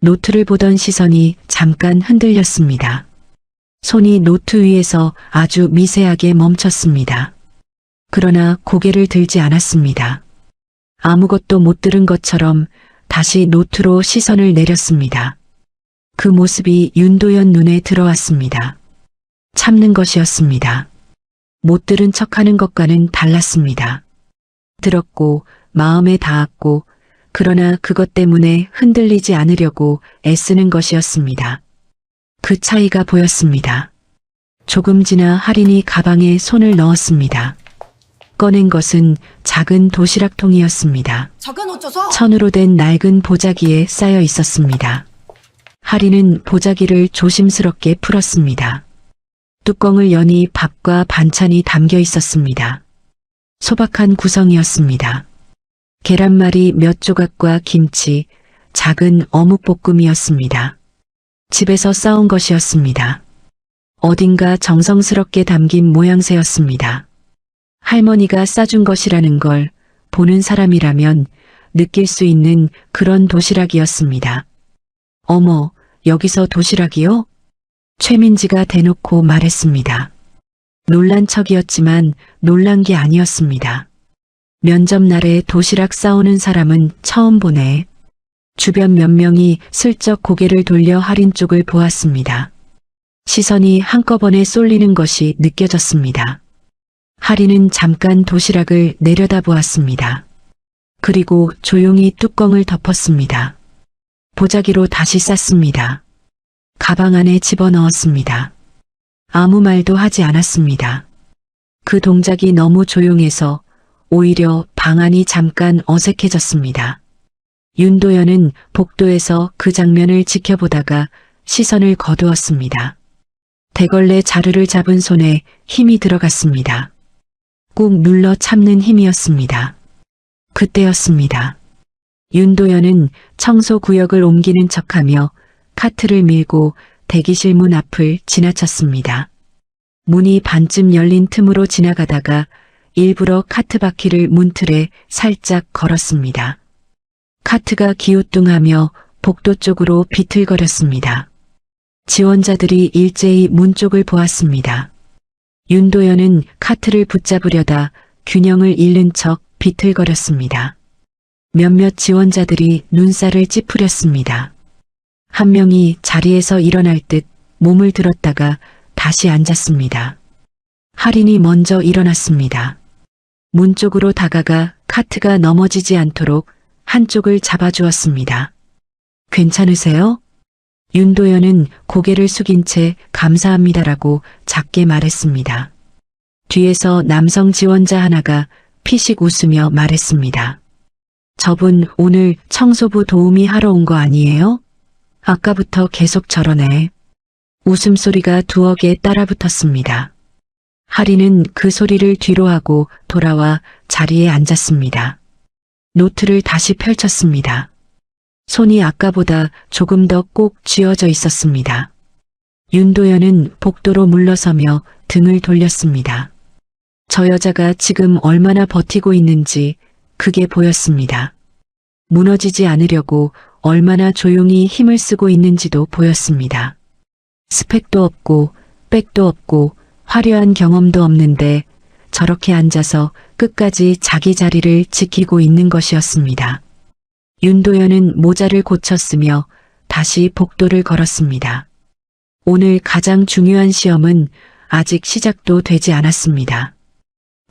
Speaker 2: 노트를 보던 시선이 잠깐 흔들렸습니다. 손이 노트 위에서 아주 미세하게 멈췄습니다. 그러나 고개를 들지 않았습니다. 아무것도 못 들은 것처럼 다시 노트로 시선을 내렸습니다. 그 모습이 윤도현 눈에 들어왔습니다. 참는 것이었습니다. 못 들은 척하는 것과는 달랐습니다. 들었고 마음에 닿았고 그러나 그것 때문에 흔들리지 않으려고 애쓰는 것이었습니다. 그 차이가 보였습니다. 조금 지나 할인이 가방에 손을 넣었습니다. 꺼낸 것은 작은 도시락통이었습니다.
Speaker 4: 저건 어쩌서?
Speaker 2: 천으로 된 낡은 보자기에 쌓여 있었습니다. 할인은 보자기를 조심스럽게 풀었습니다. 뚜껑을 여니 밥과 반찬이 담겨 있었습니다. 소박한 구성이었습니다. 계란말이 몇 조각과 김치, 작은 어묵볶음이었습니다. 집에서 싸온 것이었습니다. 어딘가 정성스럽게 담긴 모양새였습니다. 할머니가 싸준 것이라는 걸 보는 사람이라면 느낄 수 있는 그런 도시락이었습니다. 어머, 여기서 도시락이요? 최민지가 대놓고 말했습니다. 놀란 척이었지만 놀란 게 아니었습니다. 면접 날에 도시락 싸오는 사람은 처음 보네. 주변 몇 명이 슬쩍 고개를 돌려 할인 쪽을 보았습니다. 시선이 한꺼번에 쏠리는 것이 느껴졌습니다. 할인은 잠깐 도시락을 내려다보았습니다. 그리고 조용히 뚜껑을 덮었습니다. 보자기로 다시 쌌습니다. 가방 안에 집어넣었습니다. 아무 말도 하지 않았습니다. 그 동작이 너무 조용해서 오히려 방 안이 잠깐 어색해졌습니다. 윤도현은 복도에서 그 장면을 지켜보다가 시선을 거두었습니다. 대걸레 자루를 잡은 손에 힘이 들어갔습니다. 꾹 눌러 참는 힘이었습니다. 그때였습니다. 윤도현은 청소구역을 옮기는 척하며 카트를 밀고 대기실 문 앞을 지나쳤습니다. 문이 반쯤 열린 틈으로 지나가다가 일부러 카트 바퀴를 문틀에 살짝 걸었습니다. 카트가 기우뚱하며 복도 쪽으로 비틀거렸습니다. 지원자들이 일제히 문 쪽을 보았습니다. 윤도현은 카트를 붙잡으려다 균형을 잃는 척 비틀거렸습니다. 몇몇 지원자들이 눈살을 찌푸렸습니다. 한 명이 자리에서 일어날 듯 몸을 들었다가 다시 앉았습니다. 할인이 먼저 일어났습니다. 문 쪽으로 다가가 카트가 넘어지지 않도록 한쪽을 잡아주었습니다. 괜찮으세요? 윤도현은 고개를 숙인 채 감사합니다라고 작게 말했습니다. 뒤에서 남성 지원자 하나가 피식 웃으며 말했습니다. 저분 오늘 청소부 도우미 하러 온 거 아니에요? 아까부터 계속 저러네. 웃음소리가 두억에 따라붙었습니다. 할인은 그 소리를 뒤로하고 돌아와 자리에 앉았습니다. 노트를 다시 펼쳤습니다. 손이 아까보다 조금 더 꼭 쥐어져 있었습니다. 윤도현은 복도로 물러서며 등을 돌렸습니다. 저 여자가 지금 얼마나 버티고 있는지 그게 보였습니다. 무너지지 않으려고 얼마나 조용히 힘을 쓰고 있는지도 보였습니다. 스펙도 없고 백도 없고 화려한 경험도 없는데 저렇게 앉아서 끝까지 자기 자리를 지키고 있는 것이었습니다. 윤도현은 모자를 고쳤으며 다시 복도를 걸었습니다. 오늘 가장 중요한 시험은 아직 시작도 되지 않았습니다.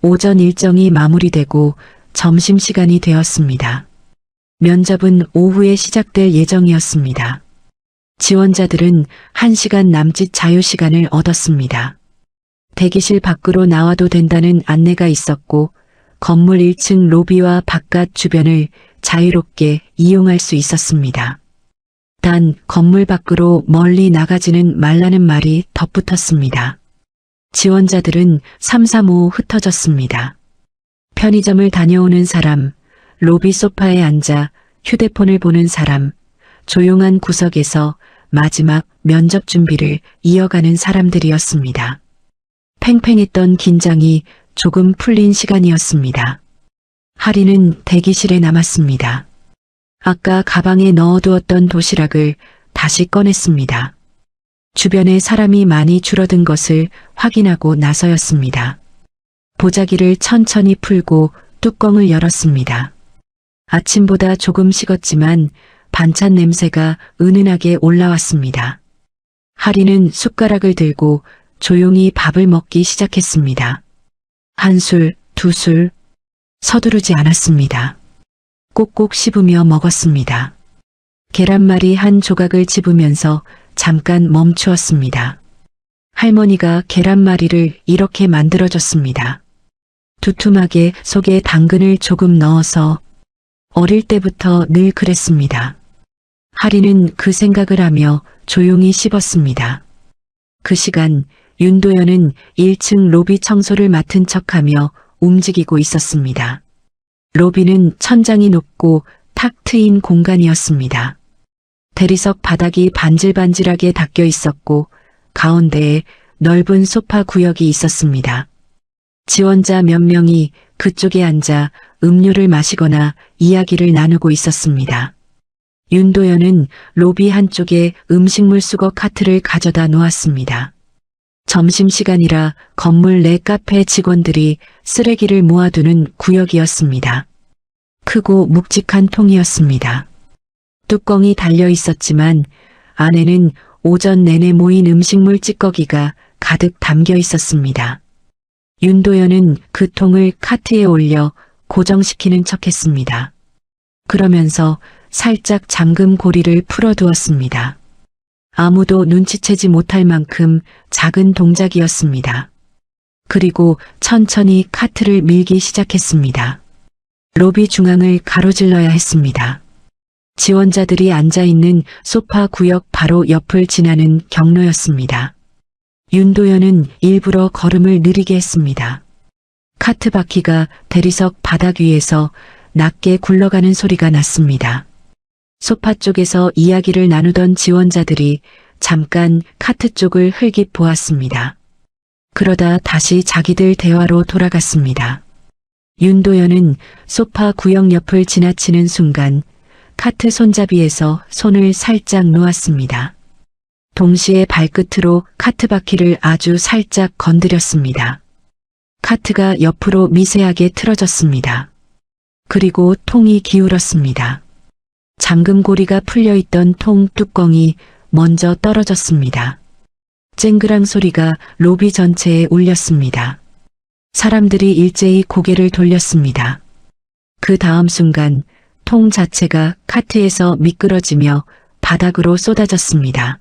Speaker 2: 오전 일정이 마무리되고 점심시간이 되었습니다. 면접은 오후에 시작될 예정이었습니다. 지원자들은 1시간 남짓 자유시간을 얻었습니다. 대기실 밖으로 나와도 된다는 안내가 있었고 건물 1층 로비와 바깥 주변을 자유롭게 이용할 수 있었습니다. 단 건물 밖으로 멀리 나가지는 말라는 말이 덧붙었습니다. 지원자들은 삼삼오오 흩어졌습니다. 편의점을 다녀오는 사람, 로비 소파에 앉아 휴대폰을 보는 사람, 조용한 구석에서 마지막 면접 준비를 이어가는 사람들이었습니다. 팽팽했던 긴장이 조금 풀린 시간이었습니다. 하리는 대기실에 남았습니다. 아까 가방에 넣어두었던 도시락을 다시 꺼냈습니다. 주변에 사람이 많이 줄어든 것을 확인하고 나서였습니다. 보자기를 천천히 풀고 뚜껑을 열었습니다. 아침보다 조금 식었지만 반찬 냄새가 은은하게 올라왔습니다. 하리는 숟가락을 들고 조용히 밥을 먹기 시작했습니다. 한 술, 두 술, 서두르지 않았습니다. 꼭꼭 씹으며 먹었습니다. 계란말이 한 조각을 집으면서 잠깐 멈추었습니다. 할머니가 계란말이를 이렇게 만들어줬습니다. 두툼하게 속에 당근을 조금 넣어서 어릴 때부터 늘 그랬습니다. 하리는 그 생각을 하며 조용히 씹었습니다. 그 시간 윤도현은 1층 로비 청소를 맡은 척하며 움직이고 있었습니다. 로비는 천장이 높고 탁 트인 공간이었습니다. 대리석 바닥이 반질반질하게 닦여 있었고 가운데에 넓은 소파 구역이 있었습니다. 지원자 몇 명이 그쪽에 앉아 음료를 마시거나 이야기를 나누고 있었습니다. 윤도현은 로비 한쪽에 음식물 수거 카트를 가져다 놓았습니다. 점심시간이라 건물 내 카페 직원들이 쓰레기를 모아두는 구역이었습니다. 크고 묵직한 통이었습니다. 뚜껑이 달려 있었지만 안에는 오전 내내 모인 음식물 찌꺼기가 가득 담겨 있었습니다. 윤도현은 그 통을 카트에 올려 고정시키는 척했습니다. 그러면서 살짝 잠금 고리를 풀어두었습니다. 아무도 눈치채지 못할 만큼 작은 동작이었습니다. 그리고 천천히 카트를 밀기 시작했습니다. 로비 중앙을 가로질러야 했습니다. 지원자들이 앉아있는 소파 구역 바로 옆을 지나는 경로였습니다. 윤도현은 일부러 걸음을 느리게 했습니다. 카트 바퀴가 대리석 바닥 위에서 낮게 굴러가는 소리가 났습니다. 소파 쪽에서 이야기를 나누던 지원자들이 잠깐 카트 쪽을 흘깃 보았습니다. 그러다 다시 자기들 대화로 돌아갔습니다. 윤도현은 소파 구역 옆을 지나치는 순간 카트 손잡이에서 손을 살짝 놓았습니다. 동시에 발끝으로 카트 바퀴를 아주 살짝 건드렸습니다. 카트가 옆으로 미세하게 틀어졌습니다. 그리고 통이 기울었습니다. 잠금고리가 풀려있던 통 뚜껑이 먼저 떨어졌습니다. 쨍그랑 소리가 로비 전체에 울렸습니다. 사람들이 일제히 고개를 돌렸습니다. 그 다음 순간 통 자체가 카트에서 미끄러지며 바닥으로 쏟아졌습니다.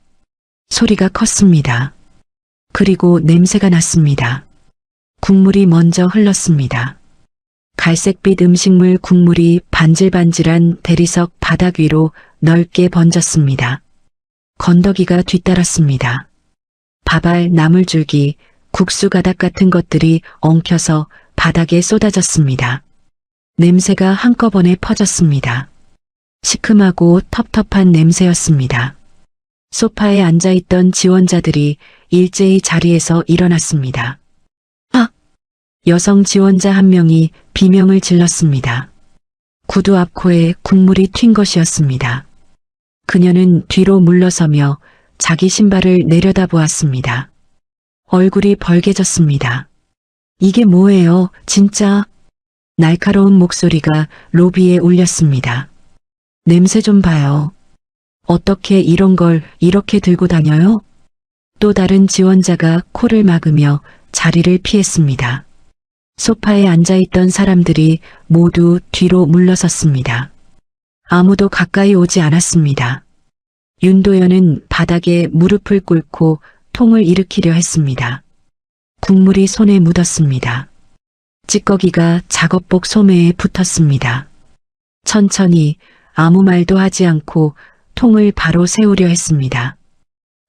Speaker 2: 소리가 컸습니다. 그리고 냄새가 났습니다. 국물이 먼저 흘렀습니다. 갈색빛 음식물 국물이 반질반질한 대리석 바닥 위로 넓게 번졌습니다. 건더기가 뒤따랐습니다. 밥알, 나물줄기, 국수 가닥 같은 것들이 엉켜서 바닥에 쏟아졌습니다. 냄새가 한꺼번에 퍼졌습니다. 시큼하고 텁텁한 냄새였습니다. 소파에 앉아있던 지원자들이 일제히 자리에서 일어났습니다. 여성 지원자 한 명이 비명을 질렀습니다. 구두 앞코에 국물이 튄 것이었습니다. 그녀는 뒤로 물러서며 자기 신발을 내려다보았습니다. 얼굴이 벌개졌습니다. 이게 뭐예요, 진짜? 날카로운 목소리가 로비에 울렸습니다. 냄새 좀 봐요. 어떻게 이런 걸 이렇게 들고 다녀요? 또 다른 지원자가 코를 막으며 자리를 피했습니다. 소파에 앉아있던 사람들이 모두 뒤로 물러섰습니다. 아무도 가까이 오지 않았습니다. 윤도현은 바닥에 무릎을 꿇고 통을 일으키려 했습니다. 국물이 손에 묻었습니다. 찌꺼기가 작업복 소매에 붙었습니다. 천천히 아무 말도 하지 않고 통을 바로 세우려 했습니다.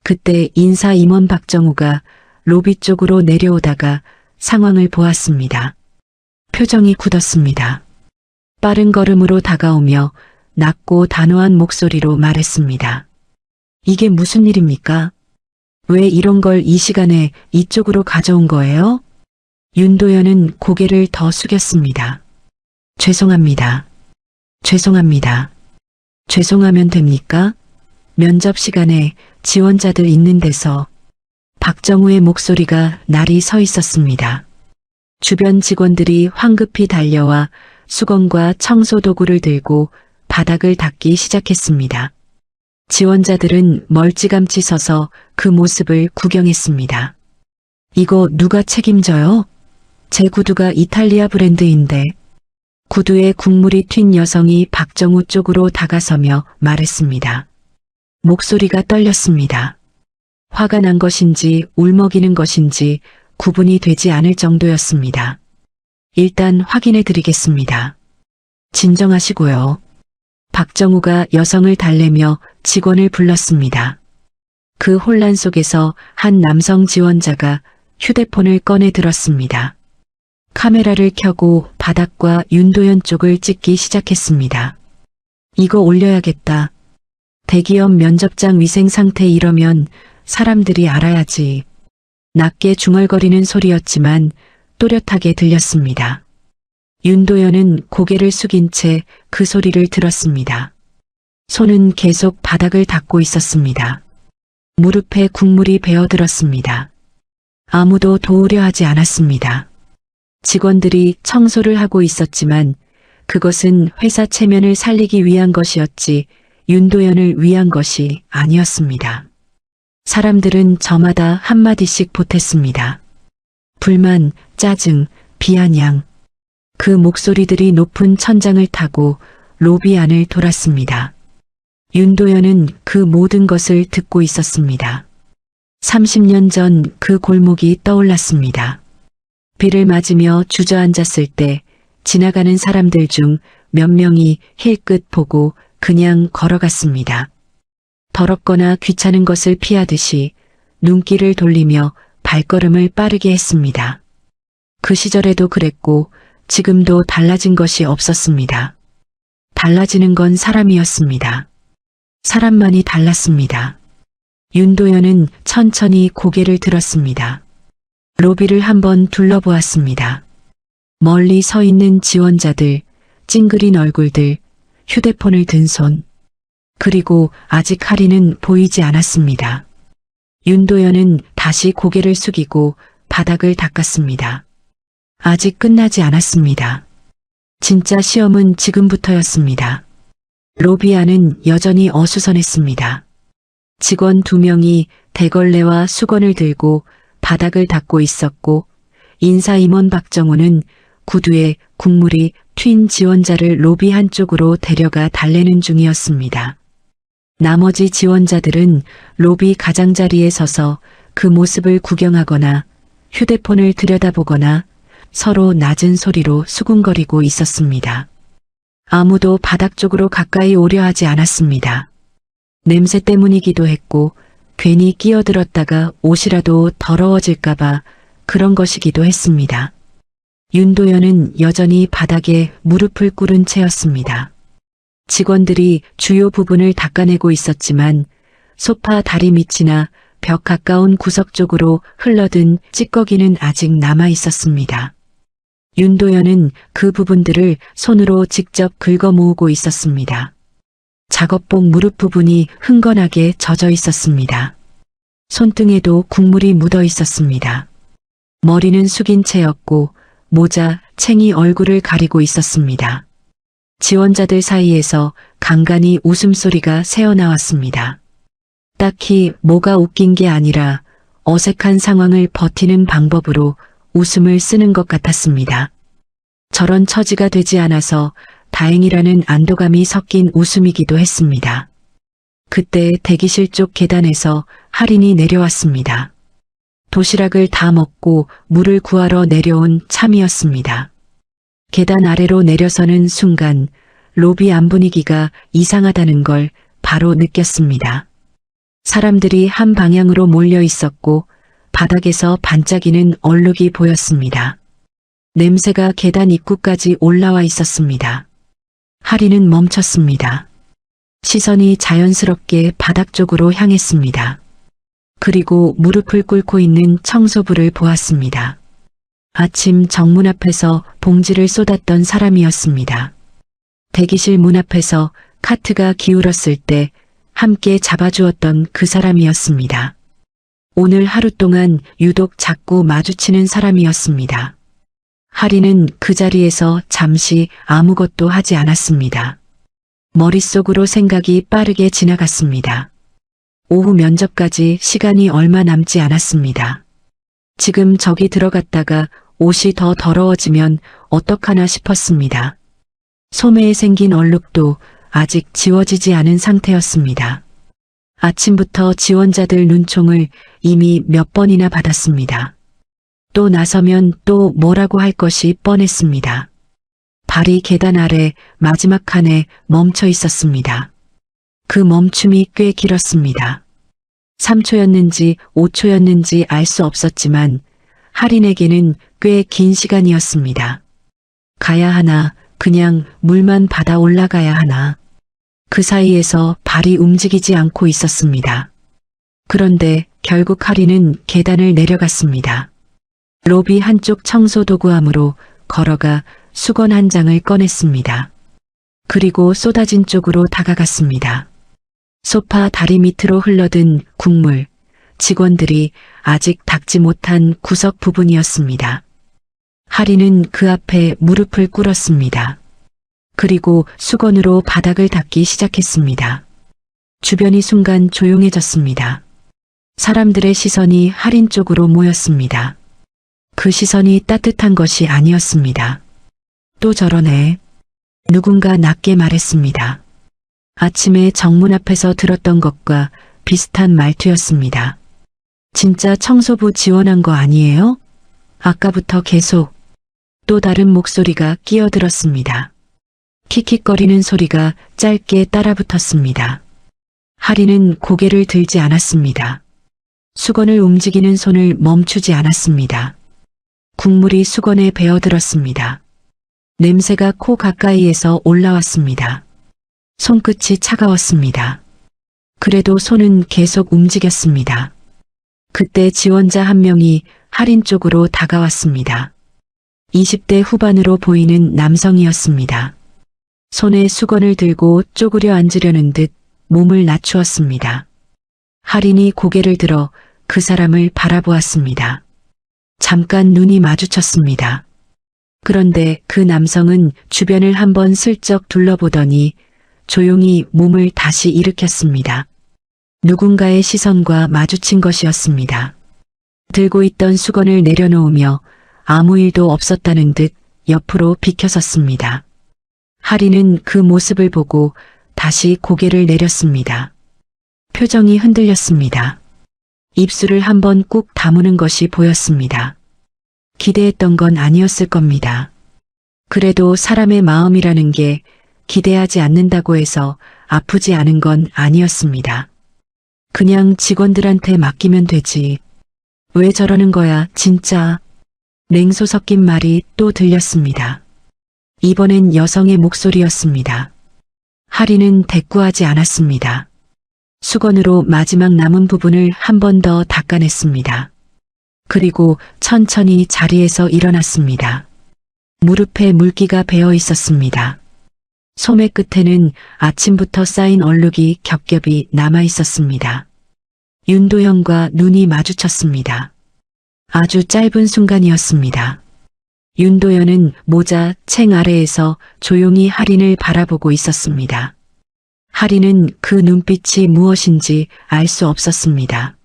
Speaker 2: 그때 인사 임원 박정우가 로비 쪽으로 내려오다가 상황을 보았습니다. 표정이 굳었습니다. 빠른 걸음으로 다가오며 낮고 단호한 목소리로 말했습니다. 이게 무슨 일입니까? 왜 이런 걸 이 시간에 이쪽으로 가져온 거예요? 윤도현은 고개를 더 숙였습니다. 죄송합니다. 죄송합니다. 죄송하면 됩니까? 면접 시간에 지원자들 있는 데서 박정우의 목소리가 날이 서 있었습니다. 주변 직원들이 황급히 달려와 수건과 청소 도구를 들고 바닥을 닦기 시작했습니다. 지원자들은 멀찌감치 서서 그 모습을 구경했습니다. 이거 누가 책임져요? 제 구두가 이탈리아 브랜드인데. 구두에 국물이 튄 여성이 박정우 쪽으로 다가서며 말했습니다. 목소리가 떨렸습니다. 화가 난 것인지 울먹이는 것인지 구분이 되지 않을 정도였습니다. 일단 확인해 드리겠습니다. 진정하시고요. 박정우가 여성을 달래며 직원을 불렀습니다. 그 혼란 속에서 한 남성 지원자가 휴대폰을 꺼내 들었습니다. 카메라를 켜고 바닥과 윤도현 쪽을 찍기 시작했습니다. 이거 올려야겠다. 대기업 면접장 위생 상태 이러면 사람들이 알아야지. 낮게 중얼거리는 소리였지만 또렷하게 들렸습니다. 윤도현은 고개를 숙인 채 그 소리를 들었습니다. 손은 계속 바닥을 닦고 있었습니다. 무릎에 국물이 배어들었습니다. 아무도 도우려 하지 않았습니다. 직원들이 청소를 하고 있었지만 그것은 회사 체면을 살리기 위한 것이었지 윤도현을 위한 것이 아니었습니다. 사람들은 저마다 한마디씩 보탰습니다. 불만, 짜증, 비아냥. 그 목소리들이 높은 천장을 타고 로비 안을 돌았습니다. 윤도현은 그 모든 것을 듣고 있었습니다. 30년 전 그 골목이 떠올랐습니다. 비를 맞으며 주저앉았을 때 지나가는 사람들 중 몇 명이 힐끗 보고 그냥 걸어갔습니다. 더럽거나 귀찮은 것을 피하듯이 눈길을 돌리며 발걸음을 빠르게 했습니다. 그 시절에도 그랬고 지금도 달라진 것이 없었습니다. 달라지는 건 사람이었습니다. 사람만이 달랐습니다. 윤도현은 천천히 고개를 들었습니다. 로비를 한번 둘러보았습니다. 멀리 서 있는 지원자들, 찡그린 얼굴들, 휴대폰을 든 손. 그리고 아직 하리는 보이지 않았습니다. 윤도현은 다시 고개를 숙이고 바닥을 닦았습니다. 아직 끝나지 않았습니다. 진짜 시험은 지금부터였습니다. 로비 안은 여전히 어수선했습니다. 직원 2명이 대걸레와 수건을 들고 바닥을 닦고 있었고 인사 임원 박정우는 구두에 국물이 튄 지원자를 로비 한쪽으로 데려가 달래는 중이었습니다. 나머지 지원자들은 로비 가장자리에 서서 그 모습을 구경하거나 휴대폰을 들여다보거나 서로 낮은 소리로 수군거리고 있었습니다. 아무도 바닥 쪽으로 가까이 오려 하지 않았습니다. 냄새 때문이기도 했고 괜히 끼어들었다가 옷이라도 더러워질까봐 그런 것이기도 했습니다. 윤도현은 여전히 바닥에 무릎을 꿇은 채였습니다. 직원들이 주요 부분을 닦아내고 있었지만 소파 다리 밑이나 벽 가까운 구석 쪽으로 흘러든 찌꺼기는 아직 남아 있었습니다. 윤도현은 그 부분들을 손으로 직접 긁어 모으고 있었습니다. 작업복 무릎 부분이 흥건하게 젖어 있었습니다. 손등에도 국물이 묻어 있었습니다. 머리는 숙인 채였고 모자, 챙이 얼굴을 가리고 있었습니다. 지원자들 사이에서 간간히 웃음소리가 새어나왔습니다. 딱히 뭐가 웃긴 게 아니라 어색한 상황을 버티는 방법으로 웃음을 쓰는 것 같았습니다. 저런 처지가 되지 않아서 다행이라는 안도감이 섞인 웃음이기도 했습니다. 그때 대기실 쪽 계단에서 할인이 내려왔습니다. 도시락을 다 먹고 물을 구하러 내려온 참이었습니다. 계단 아래로 내려서는 순간 로비 안 분위기가 이상하다는 걸 바로 느꼈습니다. 사람들이 한 방향으로 몰려 있었고 바닥에서 반짝이는 얼룩이 보였습니다. 냄새가 계단 입구까지 올라와 있었습니다. 하리는 멈췄습니다. 시선이 자연스럽게 바닥 쪽으로 향했습니다. 그리고 무릎을 꿇고 있는 청소부를 보았습니다. 아침 정문 앞에서 봉지를 쏟았던 사람이었습니다. 대기실 문 앞에서 카트가 기울었을 때 함께 잡아주었던 그 사람이었습니다. 오늘 하루 동안 유독 자꾸 마주치는 사람이었습니다. 하리는 그 자리에서 잠시 아무것도 하지 않았습니다. 머릿속으로 생각이 빠르게 지나갔습니다. 오후 면접까지 시간이 얼마 남지 않았습니다. 지금 저기 들어갔다가 옷이 더 더러워지면 어떡하나 싶었습니다. 소매에 생긴 얼룩도 아직 지워지지 않은 상태였습니다. 아침부터 지원자들 눈총을 이미 몇 번이나 받았습니다. 또 나서면 또 뭐라고 할 것이 뻔했습니다. 발이 계단 아래 마지막 칸에 멈춰 있었습니다. 그 멈춤이 꽤 길었습니다. 3초였는지 5초였는지 알 수 없었지만 할인에게는 꽤 긴 시간이었습니다. 가야 하나, 그냥 물만 받아 올라가야 하나. 그 사이에서 발이 움직이지 않고 있었습니다. 그런데 결국 할인은 계단을 내려갔습니다. 로비 한쪽 청소 도구함으로 걸어가 수건 한 장을 꺼냈습니다. 그리고 쏟아진 쪽으로 다가갔습니다. 소파 다리 밑으로 흘러든 국물, 직원들이 아직 닦지 못한 구석 부분이었습니다. 하리는 그 앞에 무릎을 꿇었습니다. 그리고 수건으로 바닥을 닦기 시작했습니다. 주변이 순간 조용해졌습니다. 사람들의 시선이 할인 쪽으로 모였습니다. 그 시선이 따뜻한 것이 아니었습니다. 또 저러네. 누군가 낮게 말했습니다. 아침에 정문 앞에서 들었던 것과 비슷한 말투였습니다. 진짜 청소부 지원한 거 아니에요? 아까부터 계속. 또 다른 목소리가 끼어들었습니다. 킥킥거리는 소리가 짧게 따라붙었습니다. 하리는 고개를 들지 않았습니다. 수건을 움직이는 손을 멈추지 않았습니다. 국물이 수건에 배어들었습니다. 냄새가 코 가까이에서 올라왔습니다. 손끝이 차가웠습니다. 그래도 손은 계속 움직였습니다. 그때 지원자 한 명이 할인 쪽으로 다가왔습니다. 20대 후반으로 보이는 남성이었습니다. 손에 수건을 들고 쪼그려 앉으려는 듯 몸을 낮추었습니다. 할인이 고개를 들어 그 사람을 바라보았습니다. 잠깐 눈이 마주쳤습니다. 그런데 그 남성은 주변을 한번 슬쩍 둘러보더니 조용히 몸을 다시 일으켰습니다. 누군가의 시선과 마주친 것이었습니다. 들고 있던 수건을 내려놓으며 아무 일도 없었다는 듯 옆으로 비켜섰습니다. 하리는 그 모습을 보고 다시 고개를 내렸습니다. 표정이 흔들렸습니다. 입술을 한번 꾹 다무는 것이 보였습니다. 기대했던 건 아니었을 겁니다. 그래도 사람의 마음이라는 게 기대하지 않는다고 해서 아프지 않은 건 아니었습니다. 그냥 직원들한테 맡기면 되지. 왜 저러는 거야, 진짜. 냉소 섞인 말이 또 들렸습니다. 이번엔 여성의 목소리였습니다. 하리는 대꾸하지 않았습니다. 수건으로 마지막 남은 부분을 한 번 더 닦아냈습니다. 그리고 천천히 자리에서 일어났습니다. 무릎에 물기가 배어 있었습니다. 소매 끝에는 아침부터 쌓인 얼룩이 겹겹이 남아 있었습니다. 윤도현과 눈이 마주쳤습니다. 아주 짧은 순간이었습니다. 윤도현은 모자 챙 아래에서 조용히 할인을 바라보고 있었습니다. 할인은 그 눈빛이 무엇인지 알 수 없었습니다.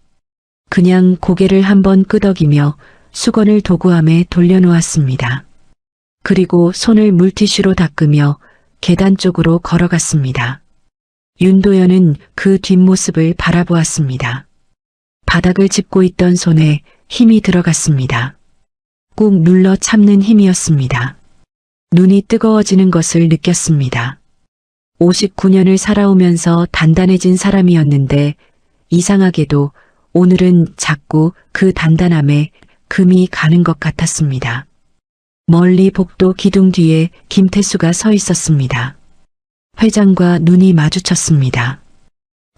Speaker 2: 그냥 고개를 한번 끄덕이며 수건을 도구함에 돌려놓았습니다. 그리고 손을 물티슈로 닦으며 계단 쪽으로 걸어갔습니다. 윤도현은 그 뒷모습을 바라보았습니다. 바닥을 짚고 있던 손에 힘이 들어갔습니다. 꾹 눌러 참는 힘이었습니다. 눈이 뜨거워지는 것을 느꼈습니다. 59년을 살아오면서 단단해진 사람이었는데 이상하게도 오늘은 자꾸 그 단단함에 금이 가는 것 같았습니다. 멀리 복도 기둥 뒤에 김태수가 서 있었습니다. 회장과 눈이 마주쳤습니다.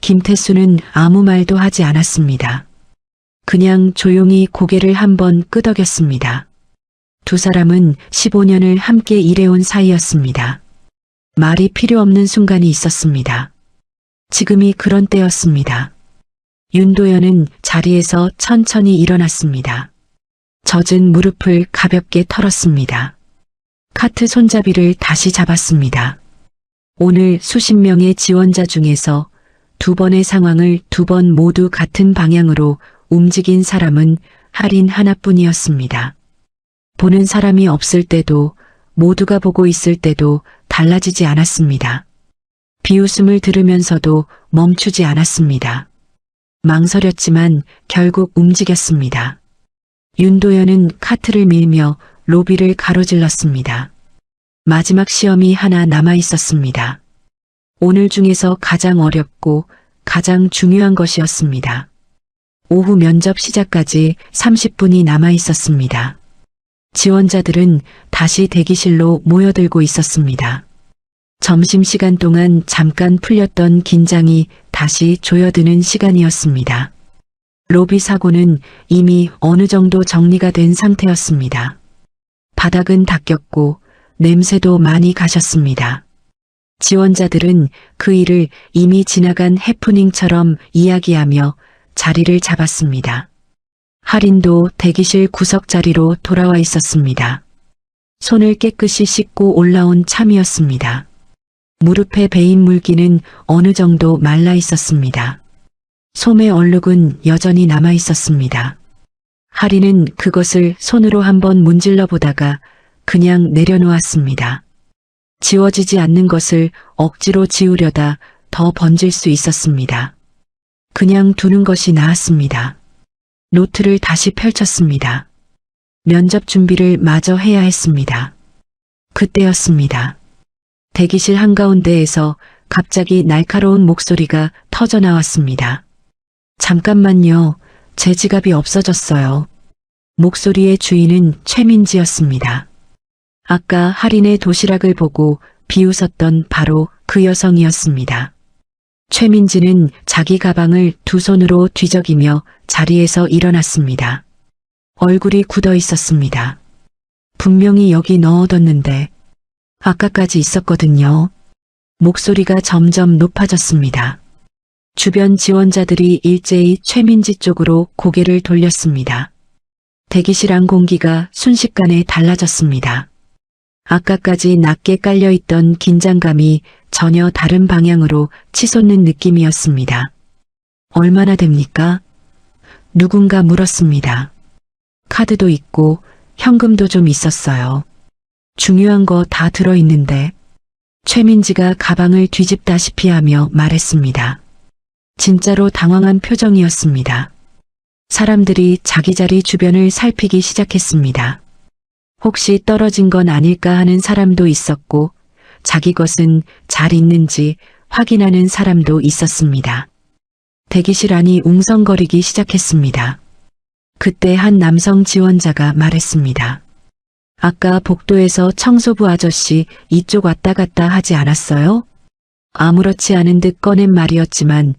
Speaker 2: 김태수는 아무 말도 하지 않았습니다. 그냥 조용히 고개를 한번 끄덕였습니다. 두 사람은 15년을 함께 일해온 사이였습니다. 말이 필요 없는 순간이 있었습니다. 지금이 그런 때였습니다. 윤도현은 자리에서 천천히 일어났습니다. 젖은 무릎을 가볍게 털었습니다. 카트 손잡이를 다시 잡았습니다. 오늘 수십 명의 지원자 중에서 두 번의 상황을 두 번 모두 같은 방향으로 움직인 사람은 할인 하나뿐이었습니다. 보는 사람이 없을 때도 모두가 보고 있을 때도 달라지지 않았습니다. 비웃음을 들으면서도 멈추지 않았습니다. 망설였지만 결국 움직였습니다. 윤도현은 카트를 밀며 로비를 가로질렀습니다. 마지막 시험이 하나 남아 있었습니다. 오늘 중에서 가장 어렵고 가장 중요한 것이었습니다. 오후 면접 시작까지 30분이 남아 있었습니다. 지원자들은 다시 대기실로 모여들고 있었습니다. 점심시간 동안 잠깐 풀렸던 긴장이 다시 조여드는 시간이었습니다. 로비 사고는 이미 어느 정도 정리가 된 상태였습니다. 바닥은 닦였고 냄새도 많이 가셨습니다. 지원자들은 그 일을 이미 지나간 해프닝처럼 이야기하며 자리를 잡았습니다. 할인도 대기실 구석 자리로 돌아와 있었습니다. 손을 깨끗이 씻고 올라온 참이었습니다. 무릎에 베인 물기는 어느 정도 말라 있었습니다. 솜의 얼룩은 여전히 남아 있었습니다. 할인은 그것을 손으로 한번 문질러 보다가 그냥 내려놓았습니다. 지워지지 않는 것을 억지로 지우려다 더 번질 수 있었습니다. 그냥 두는 것이 나았습니다. 노트를 다시 펼쳤습니다. 면접 준비를 마저 해야 했습니다. 그때였습니다. 대기실 한가운데에서 갑자기 날카로운 목소리가 터져 나왔습니다. 잠깐만요. 제 지갑이 없어졌어요. 목소리의 주인은 최민지였습니다. 아까 할인의 도시락을 보고 비웃었던 바로 그 여성이었습니다. 최민지는 자기 가방을 두 손으로 뒤적이며 자리에서 일어났습니다. 얼굴이 굳어 있었습니다. 분명히 여기 넣어뒀는데 아까까지 있었거든요. 목소리가 점점 높아졌습니다. 주변 지원자들이 일제히 최민지 쪽으로 고개를 돌렸습니다. 대기실 안 공기가 순식간에 달라졌습니다. 아까까지 낮게 깔려있던 긴장감이 전혀 다른 방향으로 치솟는 느낌이었습니다. 얼마나 됩니까? 누군가 물었습니다. 카드도 있고 현금도 좀 있었어요. 중요한 거 다 들어있는데. 최민지가 가방을 뒤집다시피 하며 말했습니다. 진짜로 당황한 표정이었습니다. 사람들이 자기 자리 주변을 살피기 시작했습니다. 혹시 떨어진 건 아닐까 하는 사람도 있었고 자기 것은 잘 있는지 확인하는 사람도 있었습니다. 대기실 안이 웅성거리기 시작했습니다. 그때 한 남성 지원자가 말했습니다. 아까 복도에서 청소부 아저씨 이쪽 왔다 갔다 하지 않았어요? 아무렇지 않은 듯 꺼낸 말이었지만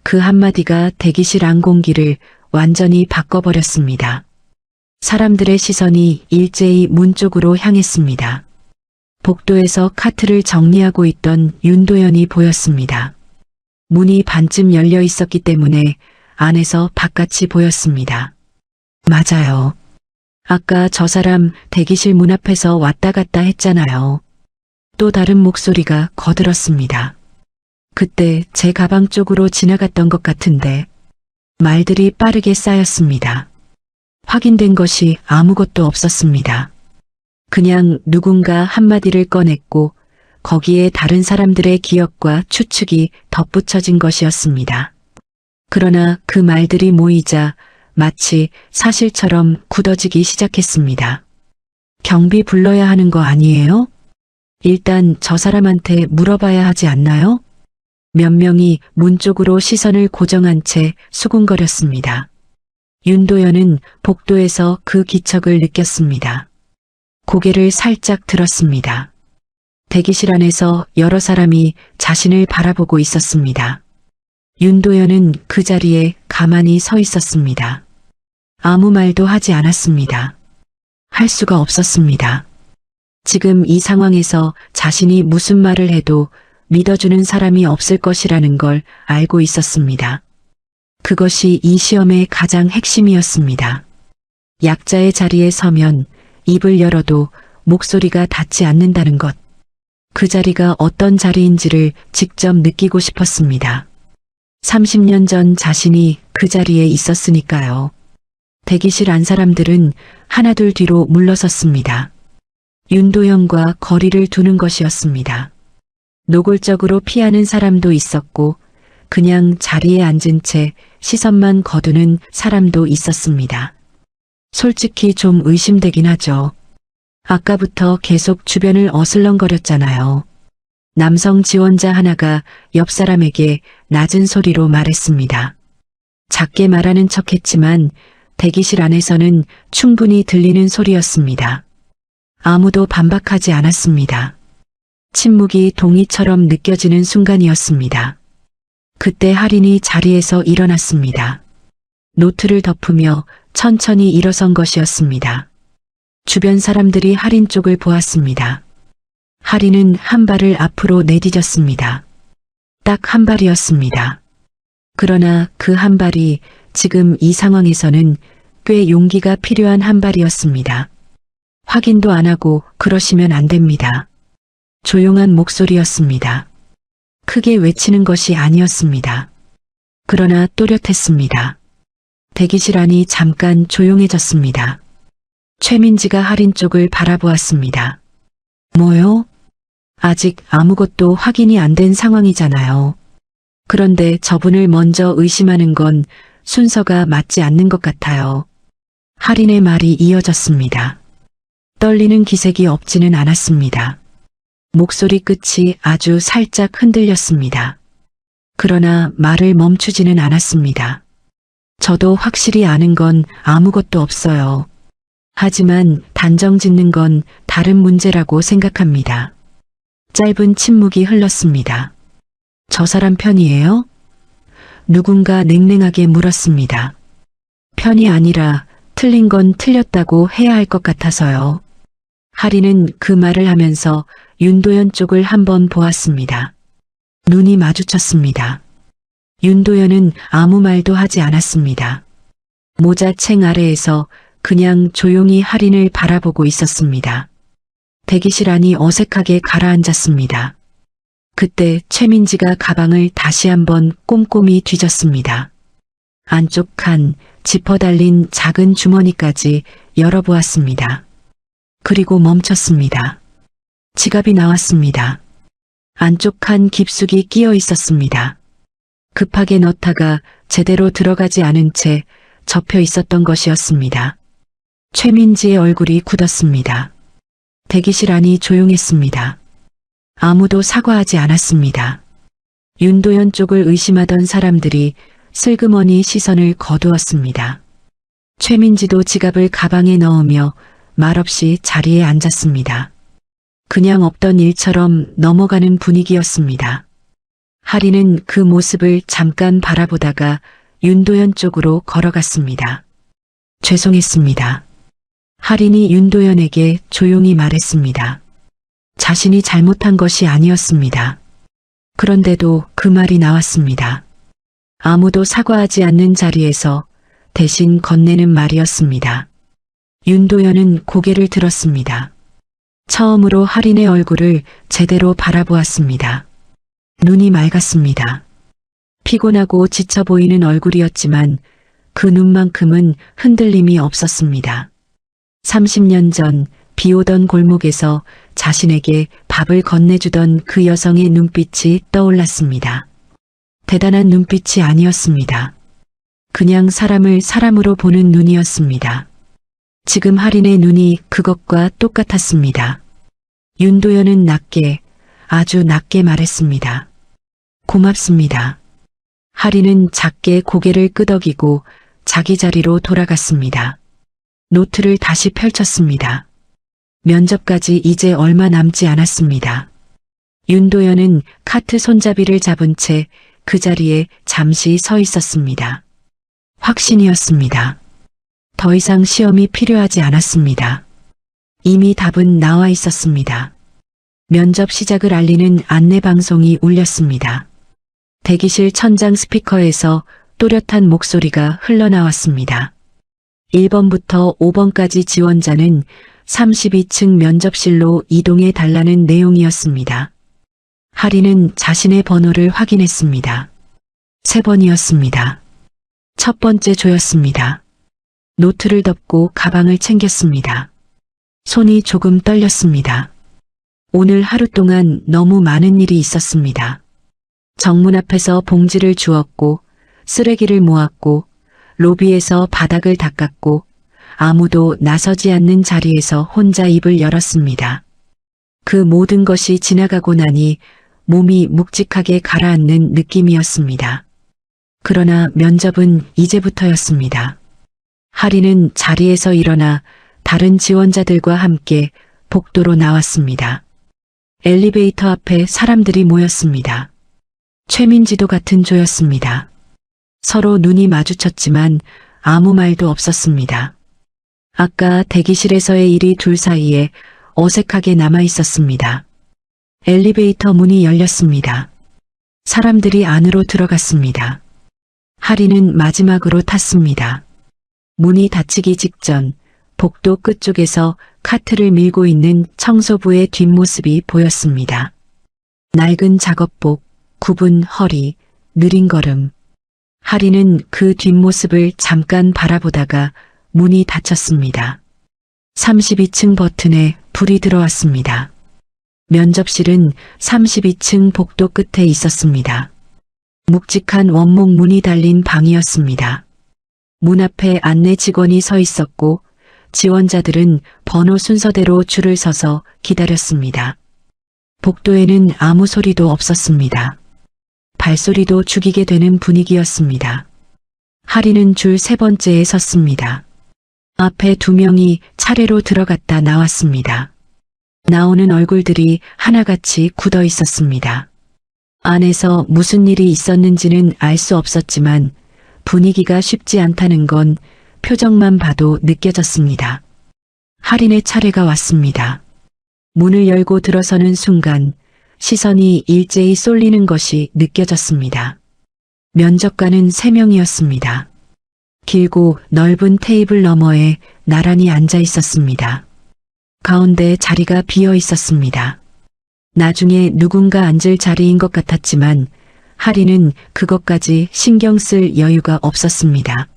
Speaker 2: 그 한마디가 대기실 안 공기를 완전히 바꿔버렸습니다. 사람들의 시선이 일제히 문 쪽으로 향했습니다. 복도에서 카트를 정리하고 있던 윤도현이 보였습니다. 문이 반쯤 열려 있었기 때문에 안에서 바깥이 보였습니다. 맞아요. 아까 저 사람 대기실 문 앞에서 왔다 갔다 했잖아요. 또 다른 목소리가 거들었습니다. 그때 제 가방 쪽으로 지나갔던 것 같은데. 말들이 빠르게 쌓였습니다. 확인된 것이 아무것도 없었습니다. 그냥 누군가 한마디를 꺼냈고 거기에 다른 사람들의 기억과 추측이 덧붙여진 것이었습니다. 그러나 그 말들이 모이자 마치 사실처럼 굳어지기 시작했습니다. 경비 불러야 하는 거 아니에요? 일단 저 사람한테 물어봐야 하지 않나요? 몇 명이 문 쪽으로 시선을 고정한 채 수군거렸습니다. 윤도현은 복도에서 그 기척을 느꼈습니다. 고개를 살짝 들었습니다. 대기실 안에서 여러 사람이 자신을 바라보고 있었습니다. 윤도현은 그 자리에 가만히 서 있었습니다. 아무 말도 하지 않았습니다. 할 수가 없었습니다. 지금 이 상황에서 자신이 무슨 말을 해도 믿어주는 사람이 없을 것이라는 걸 알고 있었습니다. 그것이 이 시험의 가장 핵심이었습니다. 약자의 자리에 서면 입을 열어도 목소리가 닿지 않는다는 것. 그 자리가 어떤 자리인지를 직접 느끼고 싶었습니다. 30년 전 자신이 그 자리에 있었으니까요. 대기실 안 사람들은 하나둘 뒤로 물러섰습니다. 윤도현과 거리를 두는 것이었습니다. 노골적으로 피하는 사람도 있었고 그냥 자리에 앉은 채 시선만 거두는 사람도 있었습니다. 솔직히 좀 의심되긴 하죠. 아까부터 계속 주변을 어슬렁거렸잖아요. 남성 지원자 하나가 옆 사람에게 낮은 소리로 말했습니다. 작게 말하는 척했지만 대기실 안에서는 충분히 들리는 소리였습니다. 아무도 반박하지 않았습니다. 침묵이 동의처럼 느껴지는 순간이었습니다. 그때 할인이 자리에서 일어났습니다. 노트를 덮으며 천천히 일어선 것이었습니다. 주변 사람들이 할인 쪽을 보았습니다. 할인은 한 발을 앞으로 내디뎠습니다. 딱 한 발이었습니다. 그러나 그 한 발이 지금 이 상황에서는 꽤 용기가 필요한 한 발이었습니다. 확인도 안 하고 그러시면 안 됩니다. 조용한 목소리였습니다. 크게 외치는 것이 아니었습니다. 그러나 또렷했습니다. 대기실 안이 잠깐 조용해졌습니다. 최민지가 할인 쪽을 바라보았습니다. 뭐요? 아직 아무것도 확인이 안 된 상황이잖아요. 그런데 저분을 먼저 의심하는 건 순서가 맞지 않는 것 같아요. 할인의 말이 이어졌습니다. 떨리는 기색이 없지는 않았습니다. 목소리 끝이 아주 살짝 흔들렸습니다. 그러나 말을 멈추지는 않았습니다. 저도 확실히 아는 건 아무것도 없어요. 하지만 단정 짓는 건 다른 문제라고 생각합니다. 짧은 침묵이 흘렀습니다. 저 사람 편이에요? 누군가 냉랭하게 물었습니다. 편이 아니라 틀린 건 틀렸다고 해야 할 것 같아서요. 할인은 그 말을 하면서 윤도현 쪽을 한번 보았습니다. 눈이 마주쳤습니다. 윤도현은 아무 말도 하지 않았습니다. 모자챙 아래에서 그냥 조용히 할인을 바라보고 있었습니다. 대기실 안이 어색하게 가라앉았습니다. 그때 최민지가 가방을 다시 한번 꼼꼼히 뒤졌습니다. 안쪽 칸, 지퍼 달린 작은 주머니까지 열어보았습니다. 그리고 멈췄습니다. 지갑이 나왔습니다. 안쪽 칸 깊숙이 끼어 있었습니다. 급하게 넣다가 제대로 들어가지 않은 채 접혀 있었던 것이었습니다. 최민지의 얼굴이 굳었습니다. 대기실 안이 조용했습니다. 아무도 사과하지 않았습니다. 윤도현 쪽을 의심하던 사람들이 슬그머니 시선을 거두었습니다. 최민지도 지갑을 가방에 넣으며 말없이 자리에 앉았습니다. 그냥 없던 일처럼 넘어가는 분위기였습니다. 할인은 그 모습을 잠깐 바라보다가 윤도현 쪽으로 걸어갔습니다. 죄송했습니다. 할인이 윤도현에게 조용히 말했습니다. 자신이 잘못한 것이 아니었습니다. 그런데도 그 말이 나왔습니다. 아무도 사과하지 않는 자리에서 대신 건네는 말이었습니다. 윤도현은 고개를 들었습니다. 처음으로 할인의 얼굴을 제대로 바라보았습니다. 눈이 맑았습니다. 피곤하고 지쳐 보이는 얼굴이었지만 그 눈만큼은 흔들림이 없었습니다. 30년 전 비 오던 골목에서 자신에게 밥을 건네주던 그 여성의 눈빛이 떠올랐습니다. 대단한 눈빛이 아니었습니다. 그냥 사람을 사람으로 보는 눈이었습니다. 지금 할인의 눈이 그것과 똑같았습니다. 윤도현은 낮게, 아주 낮게 말했습니다. 고맙습니다. 하리는 작게 고개를 끄덕이고 자기 자리로 돌아갔습니다. 노트를 다시 펼쳤습니다. 면접까지 이제 얼마 남지 않았습니다. 윤도현은 카트 손잡이를 잡은 채 그 자리에 잠시 서 있었습니다. 확신이었습니다. 더 이상 시험이 필요하지 않았습니다. 이미 답은 나와 있었습니다. 면접 시작을 알리는 안내방송이 울렸습니다. 대기실 천장 스피커에서 또렷한 목소리가 흘러나왔습니다. 1번부터 5번까지 지원자는 32층 면접실로 이동해 달라는 내용이었습니다. 하리는 자신의 번호를 확인했습니다. 3번이었습니다. 첫 번째 조였습니다. 노트를 덮고 가방을 챙겼습니다. 손이 조금 떨렸습니다. 오늘 하루 동안 너무 많은 일이 있었습니다. 정문 앞에서 봉지를 주웠고, 쓰레기를 모았고, 로비에서 바닥을 닦았고, 아무도 나서지 않는 자리에서 혼자 입을 열었습니다. 그 모든 것이 지나가고 나니 몸이 묵직하게 가라앉는 느낌이었습니다. 그러나 면접은 이제부터였습니다. 하리는 자리에서 일어나 다른 지원자들과 함께 복도로 나왔습니다. 엘리베이터 앞에 사람들이 모였습니다. 최민지도 같은 조였습니다. 서로 눈이 마주쳤지만 아무 말도 없었습니다. 아까 대기실에서의 일이 둘 사이에 어색하게 남아 있었습니다. 엘리베이터 문이 열렸습니다. 사람들이 안으로 들어갔습니다. 하리는 마지막으로 탔습니다. 문이 닫히기 직전 복도 끝쪽에서 카트를 밀고 있는 청소부의 뒷모습이 보였습니다. 낡은 작업복, 굽은 허리, 느린 걸음. 하리는 그 뒷모습을 잠깐 바라보다가 문이 닫혔습니다. 32층 버튼에 불이 들어왔습니다. 면접실은 32층 복도 끝에 있었습니다. 묵직한 원목 문이 달린 방이었습니다. 문 앞에 안내 직원이 서 있었고 지원자들은 번호 순서대로 줄을 서서 기다렸습니다. 복도에는 아무 소리도 없었습니다. 발소리도 죽이게 되는 분위기였습니다. 하리는 줄 3번째에 섰습니다. 앞에 2명이 차례로 들어갔다 나왔습니다. 나오는 얼굴들이 하나같이 굳어 있었습니다. 안에서 무슨 일이 있었는지는 알 수 없었지만 분위기가 쉽지 않다는 건 표정만 봐도 느껴졌습니다. 하린의 차례가 왔습니다. 문을 열고 들어서는 순간 시선이 일제히 쏠리는 것이 느껴졌습니다. 면접관은 3명이었습니다. 길고 넓은 테이블 너머에 나란히 앉아 있었습니다. 가운데 자리가 비어 있었습니다. 나중에 누군가 앉을 자리인 것 같았지만 하리는 그것까지 신경 쓸 여유가 없었습니다.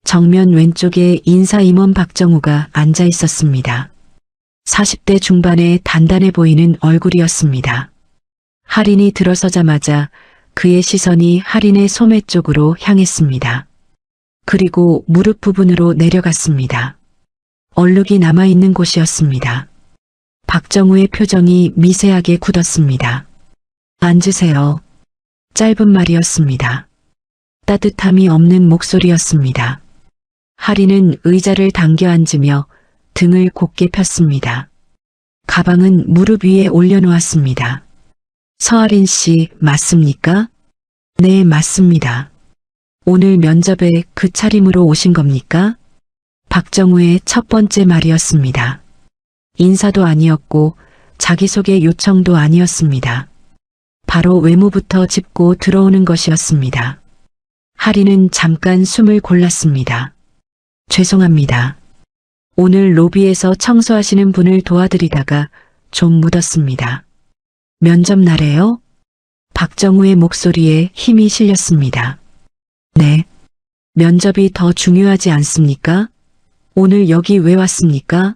Speaker 2: 정면 왼쪽에 인사임원 박정우가 앉아 있었습니다. 40대 중반의 단단해 보이는 얼굴이었습니다. 하린이 들어서자마자 그의 시선이 하린의 소매 쪽으로 향했습니다. 그리고 무릎 부분으로 내려갔습니다. 얼룩이 남아있는 곳이었습니다. 박정우의 표정이 미세하게 굳었습니다. 앉으세요. 짧은 말이었습니다. 따뜻함이 없는 목소리였습니다. 하리는 의자를 당겨 앉으며 등을 곧게 폈습니다. 가방은 무릎 위에 올려놓았습니다. 서아린 씨, 맞습니까? 네, 맞습니다. 오늘 면접에 그 차림으로 오신 겁니까? 박정우의 첫 번째 말이었습니다. 인사도 아니었고 자기소개 요청도 아니었습니다. 바로 외모부터 짚고 들어오는 것이었습니다. 하리는 잠깐 숨을 골랐습니다. 죄송합니다. 오늘 로비에서 청소하시는 분을 도와드리다가 좀 묻었습니다. 면접 날에요? 박정우의 목소리에 힘이 실렸습니다. 네. 면접이 더 중요하지 않습니까? 오늘 여기 왜 왔습니까?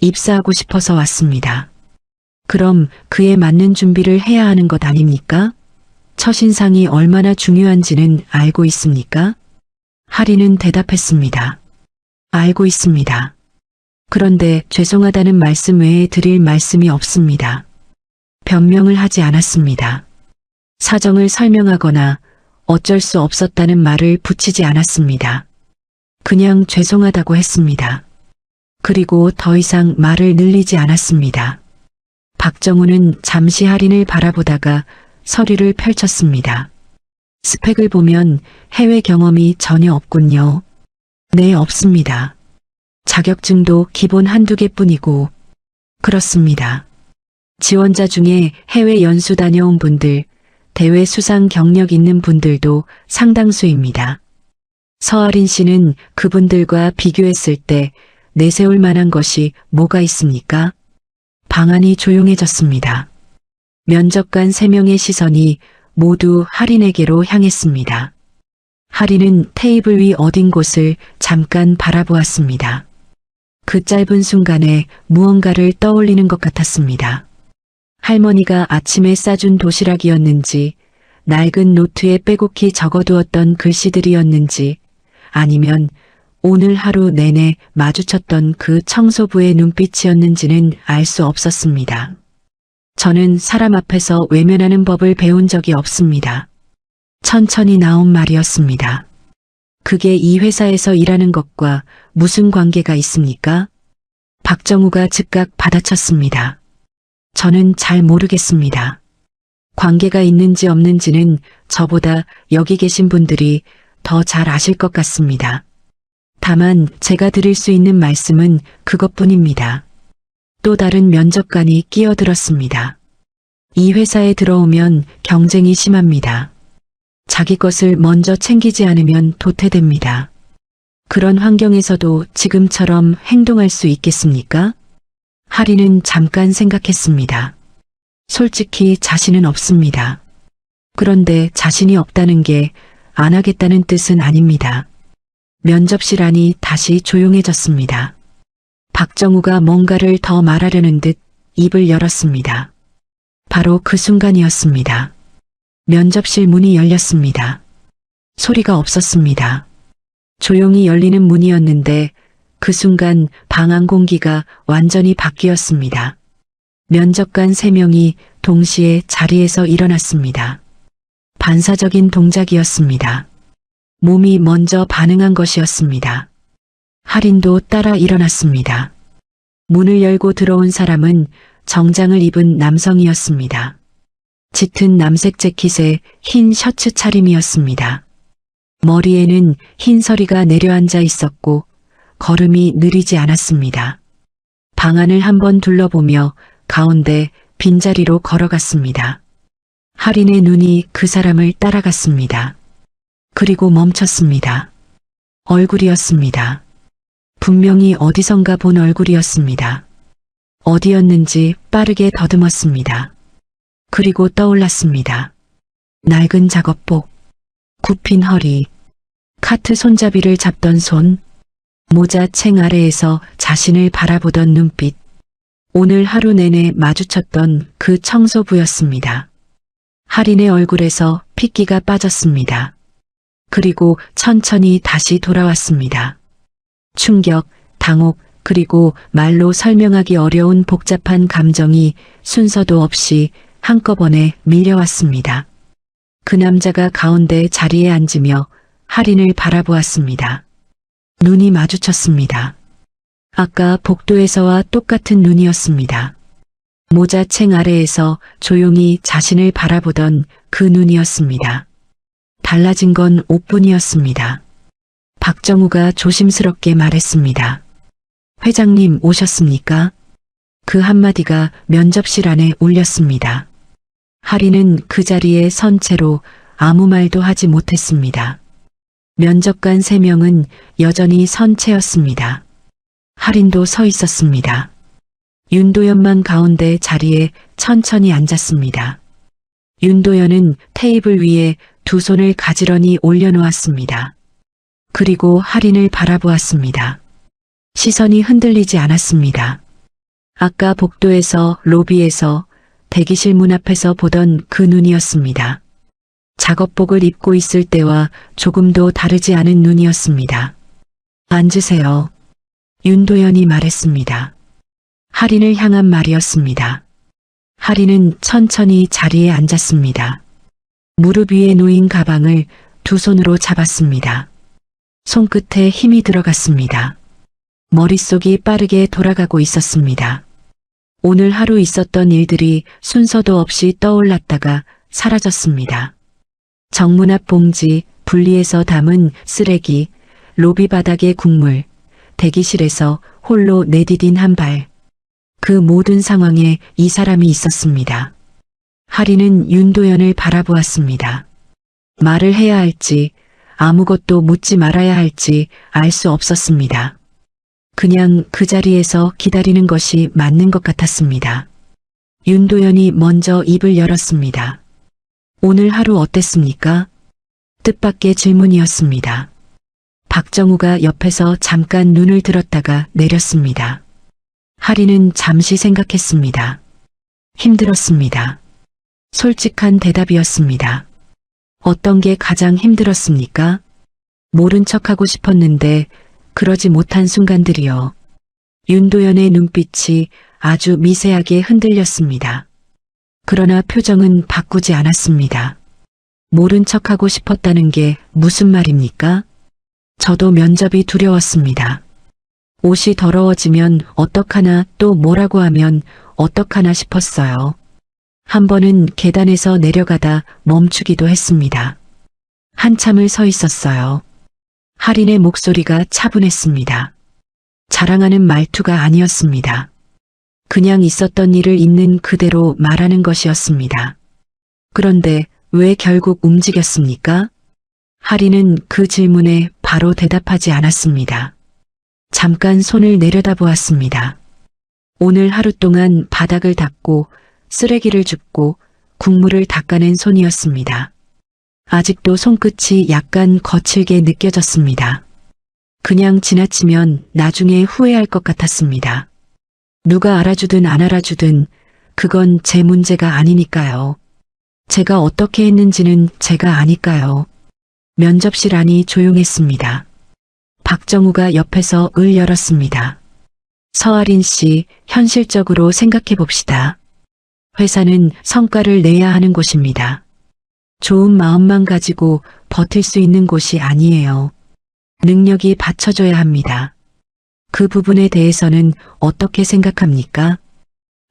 Speaker 2: 입사하고 싶어서 왔습니다. 그럼 그에 맞는 준비를 해야 하는 것 아닙니까? 첫인상이 얼마나 중요한지는 알고 있습니까? 하리는 대답했습니다. 알고 있습니다. 그런데 죄송하다는 말씀 외에 드릴 말씀이 없습니다. 변명을 하지 않았습니다. 사정을 설명하거나 어쩔 수 없었다는 말을 붙이지 않았습니다. 그냥 죄송하다고 했습니다. 그리고 더 이상 말을 늘리지 않았습니다. 박정우는 잠시 할인을 바라보다가 서류를 펼쳤습니다. 스펙을 보면 해외 경험이 전혀 없군요. 네, 없습니다. 자격증도 기본 한두 개뿐이고. 그렇습니다. 지원자 중에 해외 연수 다녀온 분들, 대회 수상 경력 있는 분들도 상당수입니다. 서아린 씨는 그분들과 비교했을 때 내세울 만한 것이 뭐가 있습니까? 방안이 조용해졌습니다. 면접관 3명의 시선이 모두 할인에게로 향했습니다. 할인은 테이블 위 어딘 곳을 잠깐 바라보았습니다. 그 짧은 순간에 무언가를 떠올리는 것 같았습니다. 할머니가 아침에 싸준 도시락이었는지, 낡은 노트에 빼곡히 적어두었던 글씨들이었는지, 아니면 오늘 하루 내내 마주쳤던 그 청소부의 눈빛이었는지는 알 수 없었습니다. 저는 사람 앞에서 외면하는 법을 배운 적이 없습니다. 천천히 나온 말이었습니다. 그게 이 회사에서 일하는 것과 무슨 관계가 있습니까? 박정우가 즉각 받아쳤습니다. 저는 잘 모르겠습니다. 관계가 있는지 없는지는 저보다 여기 계신 분들이 더 잘 아실 것 같습니다. 다만 제가 드릴 수 있는 말씀은 그것뿐입니다. 또 다른 면접관이 끼어들었습니다. 이 회사에 들어오면 경쟁이 심합니다. 자기 것을 먼저 챙기지 않으면 도태됩니다. 그런 환경에서도 지금처럼 행동할 수 있겠습니까? 할인은 잠깐 생각했습니다. 솔직히 자신은 없습니다. 그런데 자신이 없다는 게 안 하겠다는 뜻은 아닙니다. 면접실 안이 다시 조용해졌습니다. 박정우가 뭔가를 더 말하려는 듯 입을 열었습니다. 바로 그 순간이었습니다. 면접실 문이 열렸습니다. 소리가 없었습니다. 조용히 열리는 문이었는데 그 순간 방 안 공기가 완전히 바뀌었습니다. 면접관 3명이 동시에 자리에서 일어났습니다. 반사적인 동작이었습니다. 몸이 먼저 반응한 것이었습니다. 할인도 따라 일어났습니다. 문을 열고 들어온 사람은 정장을 입은 남성이었습니다. 짙은 남색 재킷에 흰 셔츠 차림이었습니다. 머리에는 흰 서리가 내려앉아 있었고 걸음이 느리지 않았습니다. 방 안을 한번 둘러보며 가운데 빈자리로 걸어갔습니다. 할인의 눈이 그 사람을 따라갔습니다. 그리고 멈췄습니다. 얼굴이었습니다. 분명히 어디선가 본 얼굴이었습니다. 어디였는지 빠르게 더듬었습니다. 그리고 떠올랐습니다. 낡은 작업복, 굽힌 허리, 카트 손잡이를 잡던 손, 모자 챙 아래에서 자신을 바라보던 눈빛, 오늘 하루 내내 마주쳤던 그 청소부였습니다. 할인의 얼굴에서 핏기가 빠졌습니다. 그리고 천천히 다시 돌아왔습니다. 충격, 당혹, 그리고 말로 설명하기 어려운 복잡한 감정이 순서도 없이 한꺼번에 밀려왔습니다. 그 남자가 가운데 자리에 앉으며 할인을 바라보았습니다. 눈이 마주쳤습니다. 아까 복도에서와 똑같은 눈이었습니다. 모자 챙 아래에서 조용히 자신을 바라보던 그 눈이었습니다. 달라진 건 옷뿐이었습니다. 박정우가 조심스럽게 말했습니다. 회장님 오셨습니까? 그 한마디가 면접실 안에 울렸습니다. 할인은 그 자리에 선 채로 아무 말도 하지 못했습니다. 면접관 3명은 여전히 선 채였습니다. 할인도 서 있었습니다. 윤도현만 가운데 자리에 천천히 앉았습니다. 윤도현은 테이블 위에 두 손을 가지런히 올려놓았습니다. 그리고 할인을 바라보았습니다. 시선이 흔들리지 않았습니다. 아까 복도에서, 로비에서, 대기실 문 앞에서 보던 그 눈이었습니다. 작업복을 입고 있을 때와 조금도 다르지 않은 눈이었습니다. 앉으세요. 윤도현이 말했습니다. 할인을 향한 말이었습니다. 할인은 천천히 자리에 앉았습니다. 무릎 위에 놓인 가방을 두 손으로 잡았습니다. 손끝에 힘이 들어갔습니다. 머릿속이 빠르게 돌아가고 있었습니다. 오늘 하루 있었던 일들이 순서도 없이 떠올랐다가 사라졌습니다. 정문 앞 봉지, 분리해서 담은 쓰레기, 로비 바닥의 국물, 대기실에서 홀로 내디딘 한 발. 그 모든 상황에 이 사람이 있었습니다. 할인은 윤도현을 바라보았습니다. 말을 해야 할지, 아무것도 묻지 말아야 할지 알 수 없었습니다. 그냥 그 자리에서 기다리는 것이 맞는 것 같았습니다. 윤도현이 먼저 입을 열었습니다. 오늘 하루 어땠습니까? 뜻밖의 질문이었습니다. 박정우가 옆에서 잠깐 눈을 들었다가 내렸습니다. 할인은 잠시 생각했습니다. 힘들었습니다. 솔직한 대답이었습니다. 어떤 게 가장 힘들었습니까? 모른 척하고 싶었는데 그러지 못한 순간들이요. 윤도현의 눈빛이 아주 미세하게 흔들렸습니다. 그러나 표정은 바꾸지 않았습니다. 모른 척하고 싶었다는 게 무슨 말입니까? 저도 면접이 두려웠습니다. 옷이 더러워지면 어떡하나, 또 뭐라고 하면 어떡하나 싶었어요. 한 번은 계단에서 내려가다 멈추기도 했습니다. 한참을 서 있었어요. 할인의 목소리가 차분했습니다. 자랑하는 말투가 아니었습니다. 그냥 있었던 일을 있는 그대로 말하는 것이었습니다. 그런데 왜 결국 움직였습니까? 할인은 그 질문에 바로 대답하지 않았습니다. 잠깐 손을 내려다보았습니다. 오늘 하루 동안 바닥을 닦고 쓰레기를 줍고 국물을 닦아낸 손이었습니다. 아직도 손끝이 약간 거칠게 느껴졌습니다. 그냥 지나치면 나중에 후회할 것 같았습니다. 누가 알아주든 안 알아주든 그건 제 문제가 아니니까요. 제가 어떻게 했는지는 제가 아니까요. 면접실 안이 조용했습니다. 박정우가 옆에서 을 열었습니다. 서아린 씨, 현실적으로 생각해 봅시다. 회사는 성과를 내야 하는 곳입니다. 좋은 마음만 가지고 버틸 수 있는 곳이 아니에요. 능력이 받쳐줘야 합니다. 그 부분에 대해서는 어떻게 생각합니까?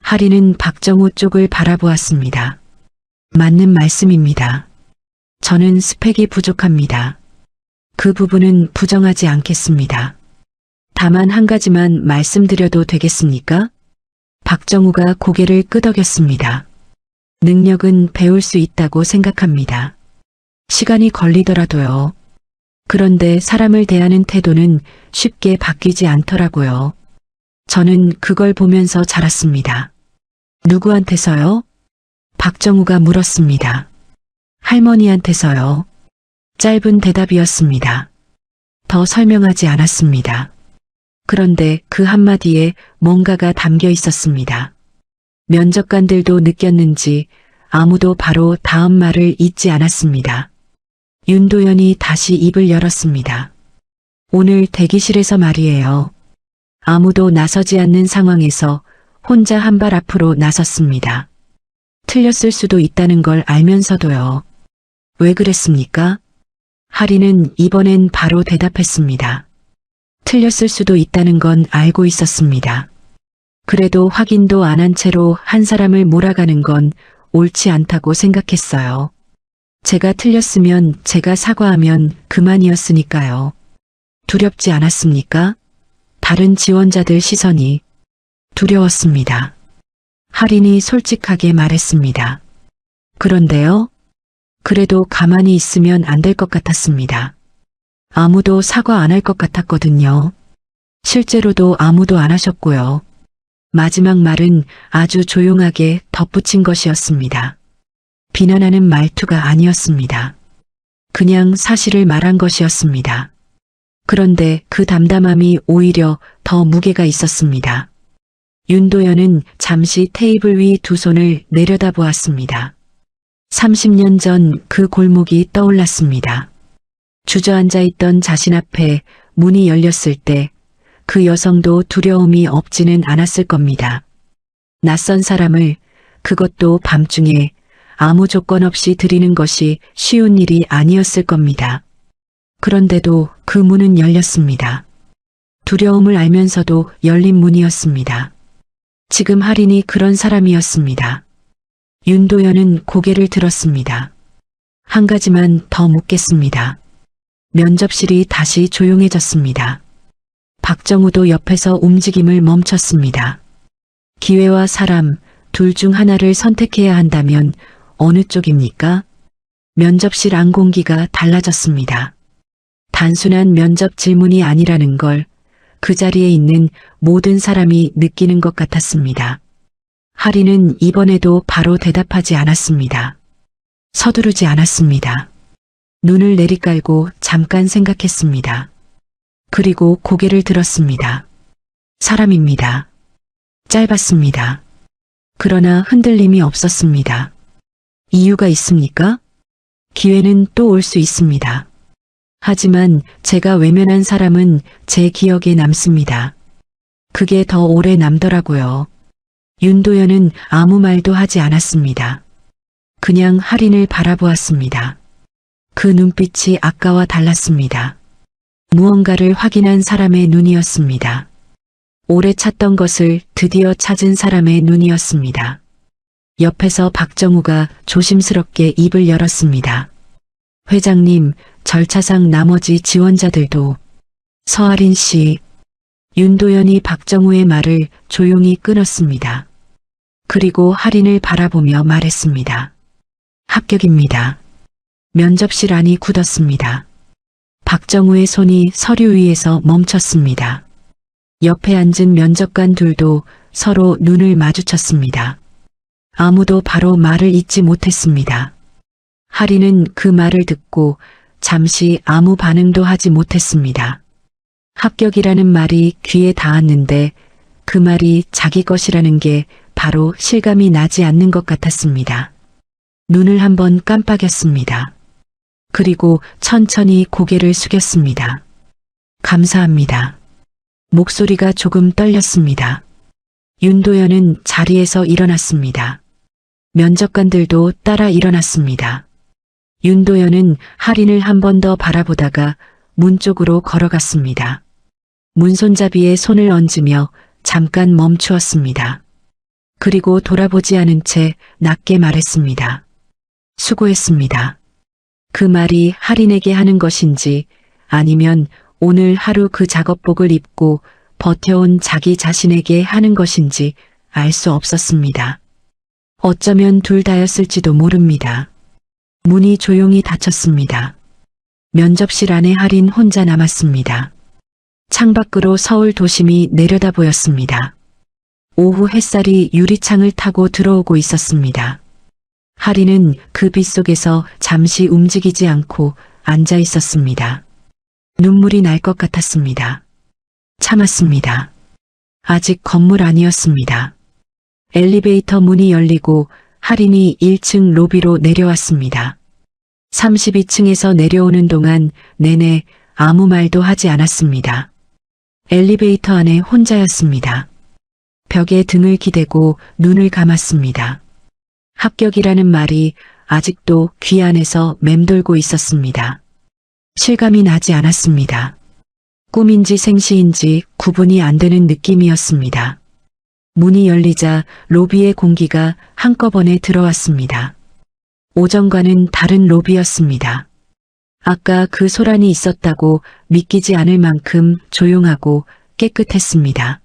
Speaker 2: 할인은 박정우 쪽을 바라보았습니다. 맞는 말씀입니다. 저는 스펙이 부족합니다. 그 부분은 부정하지 않겠습니다. 다만 한 가지만 말씀드려도 되겠습니까? 박정우가 고개를 끄덕였습니다. 능력은 배울 수 있다고 생각합니다. 시간이 걸리더라도요. 그런데 사람을 대하는 태도는 쉽게 바뀌지 않더라고요. 저는 그걸 보면서 자랐습니다. 누구한테서요? 박정우가 물었습니다. 할머니한테서요. 짧은 대답이었습니다. 더 설명하지 않았습니다. 그런데 그 한마디에 뭔가가 담겨 있었습니다. 면접관들도 느꼈는지 아무도 바로 다음 말을 잊지 않았습니다. 윤도현이 다시 입을 열었습니다. 오늘 대기실에서 말이에요. 아무도 나서지 않는 상황에서 혼자 한 발 앞으로 나섰습니다. 틀렸을 수도 있다는 걸 알면서도요. 왜 그랬습니까? 할인은 이번엔 바로 대답했습니다. 틀렸을 수도 있다는 건 알고 있었습니다. 그래도 확인도 안 한 채로 한 사람을 몰아가는 건 옳지 않다고 생각했어요. 제가 틀렸으면 제가 사과하면 그만이었으니까요. 두렵지 않았습니까? 다른 지원자들 시선이 두려웠습니다. 할인이 솔직하게 말했습니다. 그런데요? 그래도 가만히 있으면 안 될 것 같았습니다. 아무도 사과 안 할 것 같았거든요. 실제로도 아무도 안 하셨고요. 마지막 말은 아주 조용하게 덧붙인 것이었습니다. 비난하는 말투가 아니었습니다. 그냥 사실을 말한 것이었습니다. 그런데 그 담담함이 오히려 더 무게가 있었습니다. 윤도현은 잠시 테이블 위 두 손을 내려다보았습니다. 30년 전 그 골목이 떠올랐습니다. 주저앉아 있던 자신 앞에 문이 열렸을 때 그 여성도 두려움이 없지는 않았을 겁니다. 낯선 사람을, 그것도 밤중에 아무 조건 없이 들이는 것이 쉬운 일이 아니었을 겁니다. 그런데도 그 문은 열렸습니다. 두려움을 알면서도 열린 문이었습니다. 지금 할인이 그런 사람이었습니다. 윤도현은 고개를 들었습니다. 한 가지만 더 묻겠습니다. 면접실이 다시 조용해졌습니다. 박정우도 옆에서 움직임을 멈췄습니다. 기회와 사람, 둘 중 하나를 선택해야 한다면 어느 쪽입니까? 면접실 안 공기가 달라졌습니다. 단순한 면접 질문이 아니라는 걸 그 자리에 있는 모든 사람이 느끼는 것 같았습니다. 할인은 이번에도 바로 대답하지 않았습니다. 서두르지 않았습니다. 눈을 내리깔고 잠깐 생각했습니다. 그리고 고개를 들었습니다. 사람입니다. 짧았습니다. 그러나 흔들림이 없었습니다. 이유가 있습니까? 기회는 또 올 수 있습니다. 하지만 제가 외면한 사람은 제 기억에 남습니다. 그게 더 오래 남더라고요. 윤도현은 아무 말도 하지 않았습니다. 그냥 할인을 바라보았습니다. 그 눈빛이 아까와 달랐습니다. 무언가를 확인한 사람의 눈이었습니다. 오래 찾던 것을 드디어 찾은 사람의 눈이었습니다. 옆에서 박정우가 조심스럽게 입을 열었습니다. 회장님, 절차상 나머지 지원자들도. 서할인 씨. 윤도현이 박정우의 말을 조용히 끊었습니다. 그리고 할인을 바라보며 말했습니다. 합격입니다. 면접실 안이 굳었습니다. 박정우의 손이 서류 위에서 멈췄습니다. 옆에 앉은 면접관 둘도 서로 눈을 마주쳤습니다. 아무도 바로 말을 잇지 못했습니다. 할인은 그 말을 듣고 잠시 아무 반응도 하지 못했습니다. 합격이라는 말이 귀에 닿았는데 그 말이 자기 것이라는 게 바로 실감이 나지 않는 것 같았습니다. 눈을 한번 깜빡였습니다. 그리고 천천히 고개를 숙였습니다. 감사합니다. 목소리가 조금 떨렸습니다. 윤도현은 자리에서 일어났습니다. 면접관들도 따라 일어났습니다. 윤도현은 할인을 한 번 더 바라보다가 문 쪽으로 걸어갔습니다. 문손잡이에 손을 얹으며 잠깐 멈추었습니다. 그리고 돌아보지 않은 채 낮게 말했습니다. 수고했습니다. 그 말이 할인에게 하는 것인지 아니면 오늘 하루 그 작업복을 입고 버텨온 자기 자신에게 하는 것인지 알 수 없었습니다. 어쩌면 둘 다였을지도 모릅니다. 문이 조용히 닫혔습니다. 면접실 안에 할인 혼자 남았습니다. 창밖으로 서울 도심이 내려다 보였습니다. 오후 햇살이 유리창을 타고 들어오고 있었습니다. 할인은 그 빛 속에서 잠시 움직이지 않고 앉아 있었습니다. 눈물이 날 것 같았습니다. 참았습니다. 아직 건물 안이었습니다. 엘리베이터 문이 열리고 할인이 1층 로비로 내려왔습니다. 32층에서 내려오는 동안 내내 아무 말도 하지 않았습니다. 엘리베이터 안에 혼자였습니다. 벽에 등을 기대고 눈을 감았습니다. 합격이라는 말이 아직도 귀 안에서 맴돌고 있었습니다. 실감이 나지 않았습니다. 꿈인지 생시인지 구분이 안 되는 느낌이었습니다. 문이 열리자 로비의 공기가 한꺼번에 들어왔습니다. 오전과는 다른 로비였습니다. 아까 그 소란이 있었다고 믿기지 않을 만큼 조용하고 깨끗했습니다.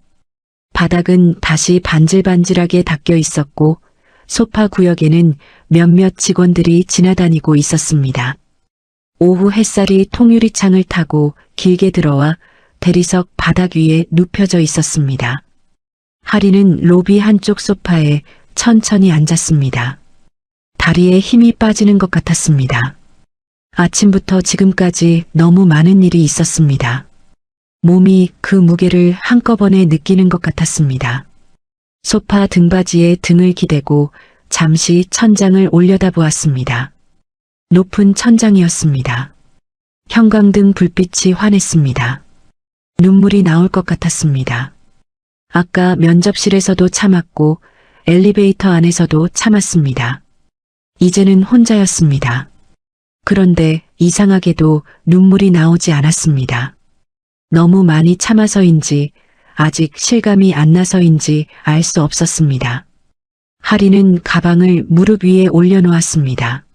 Speaker 2: 바닥은 다시 반질반질하게 닦여 있었고 소파 구역에는 몇몇 직원들이 지나다니고 있었습니다. 오후 햇살이 통유리창을 타고 길게 들어와 대리석 바닥 위에 눕혀져 있었습니다. 할인은 로비 한쪽 소파에 천천히 앉았습니다. 다리에 힘이 빠지는 것 같았습니다. 아침부터 지금까지 너무 많은 일이 있었습니다. 몸이 그 무게를 한꺼번에 느끼는 것 같았습니다. 소파 등받이에 등을 기대고 잠시 천장을 올려다보았습니다. 높은 천장이었습니다. 형광등 불빛이 환했습니다. 눈물이 나올 것 같았습니다. 아까 면접실에서도 참았고 엘리베이터 안에서도 참았습니다. 이제는 혼자였습니다. 그런데 이상하게도 눈물이 나오지 않았습니다. 너무 많이 참아서인지 아직 실감이 안 나서인지 알 수 없었습니다. 하리는 가방을 무릎 위에 올려놓았습니다.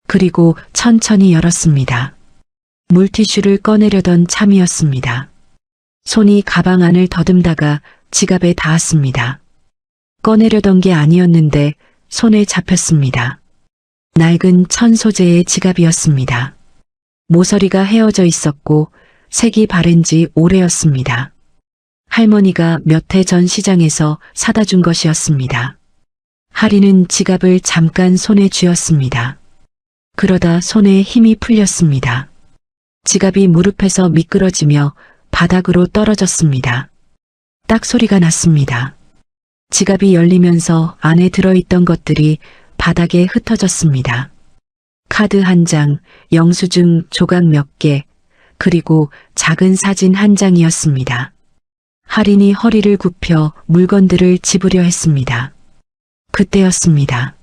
Speaker 2: 그리고 천천히 열었습니다. 물티슈를 꺼내려던 참이었습니다. 손이 가방 안을 더듬다가 지갑에 닿았습니다. 꺼내려던 게 아니었는데 손에 잡혔습니다. 낡은 천 소재의 지갑이었습니다. 모서리가 헤어져 있었고 색이 바랜 지 오래였습니다. 할머니가 몇 해 전 시장에서 사다 준 것이었습니다. 하리는 지갑을 잠깐 손에 쥐었습니다. 그러다 손에 힘이 풀렸습니다. 지갑이 무릎에서 미끄러지며 바닥으로 떨어졌습니다. 딱 소리가 났습니다. 지갑이 열리면서 안에 들어있던 것들이 바닥에 흩어졌습니다. 카드 한 장, 영수증 조각 몇 개, 그리고 작은 사진 한 장이었습니다. 할인이 허리를 굽혀 물건들을 집으려 했습니다. 그때였습니다.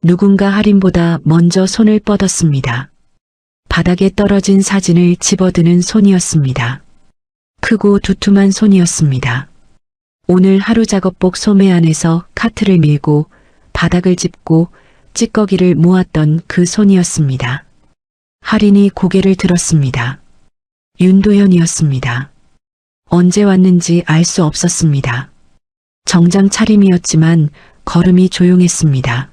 Speaker 2: 누군가 할인보다 먼저 손을 뻗었습니다. 바닥에 떨어진 사진을 집어드는 손이었습니다. 크고 두툼한 손이었습니다. 오늘 하루 작업복 소매 안에서 카트를 밀고 바닥을 짚고 찌꺼기를 모았던 그 손이었습니다. 할인이 고개를 들었습니다. 윤도현이었습니다. 언제 왔는지 알 수 없었습니다. 정장 차림이었지만 걸음이 조용했습니다.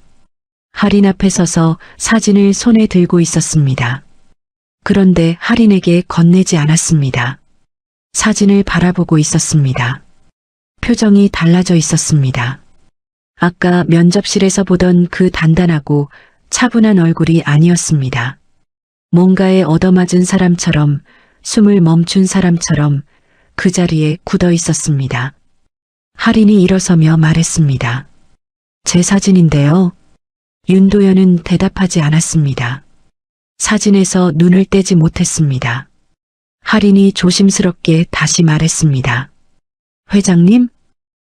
Speaker 2: 할인 앞에 서서 사진을 손에 들고 있었습니다. 그런데 할인에게 건네지 않았습니다. 사진을 바라보고 있었습니다. 표정이 달라져 있었습니다. 아까 면접실에서 보던 그 단단하고 차분한 얼굴이 아니었습니다. 뭔가에 얻어맞은 사람처럼, 숨을 멈춘 사람처럼 그 자리에 굳어 있었습니다. 할인이 일어서며 말했습니다. 제 사진인데요. 윤도현은 대답하지 않았습니다. 사진에서 눈을 떼지 못했습니다. 할인이 조심스럽게 다시 말했습니다. 회장님?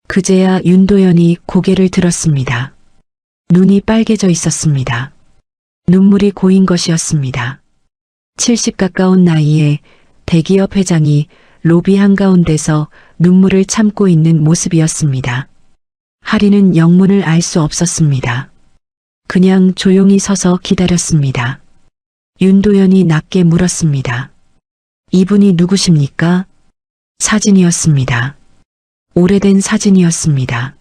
Speaker 2: 그제야 윤도현이 고개를 들었습니다. 눈이 빨개져 있었습니다. 눈물이 고인 것이었습니다. 70 가까운 나이에 대기업 회장이 로비 한가운데서 눈물을 참고 있는 모습이었습니다. 할인은 영문을 알 수 없었습니다. 그냥 조용히 서서 기다렸습니다. 윤도현이 낮게 물었습니다. 이분이 누구십니까? 사진이었습니다. 오래된 사진이었습니다.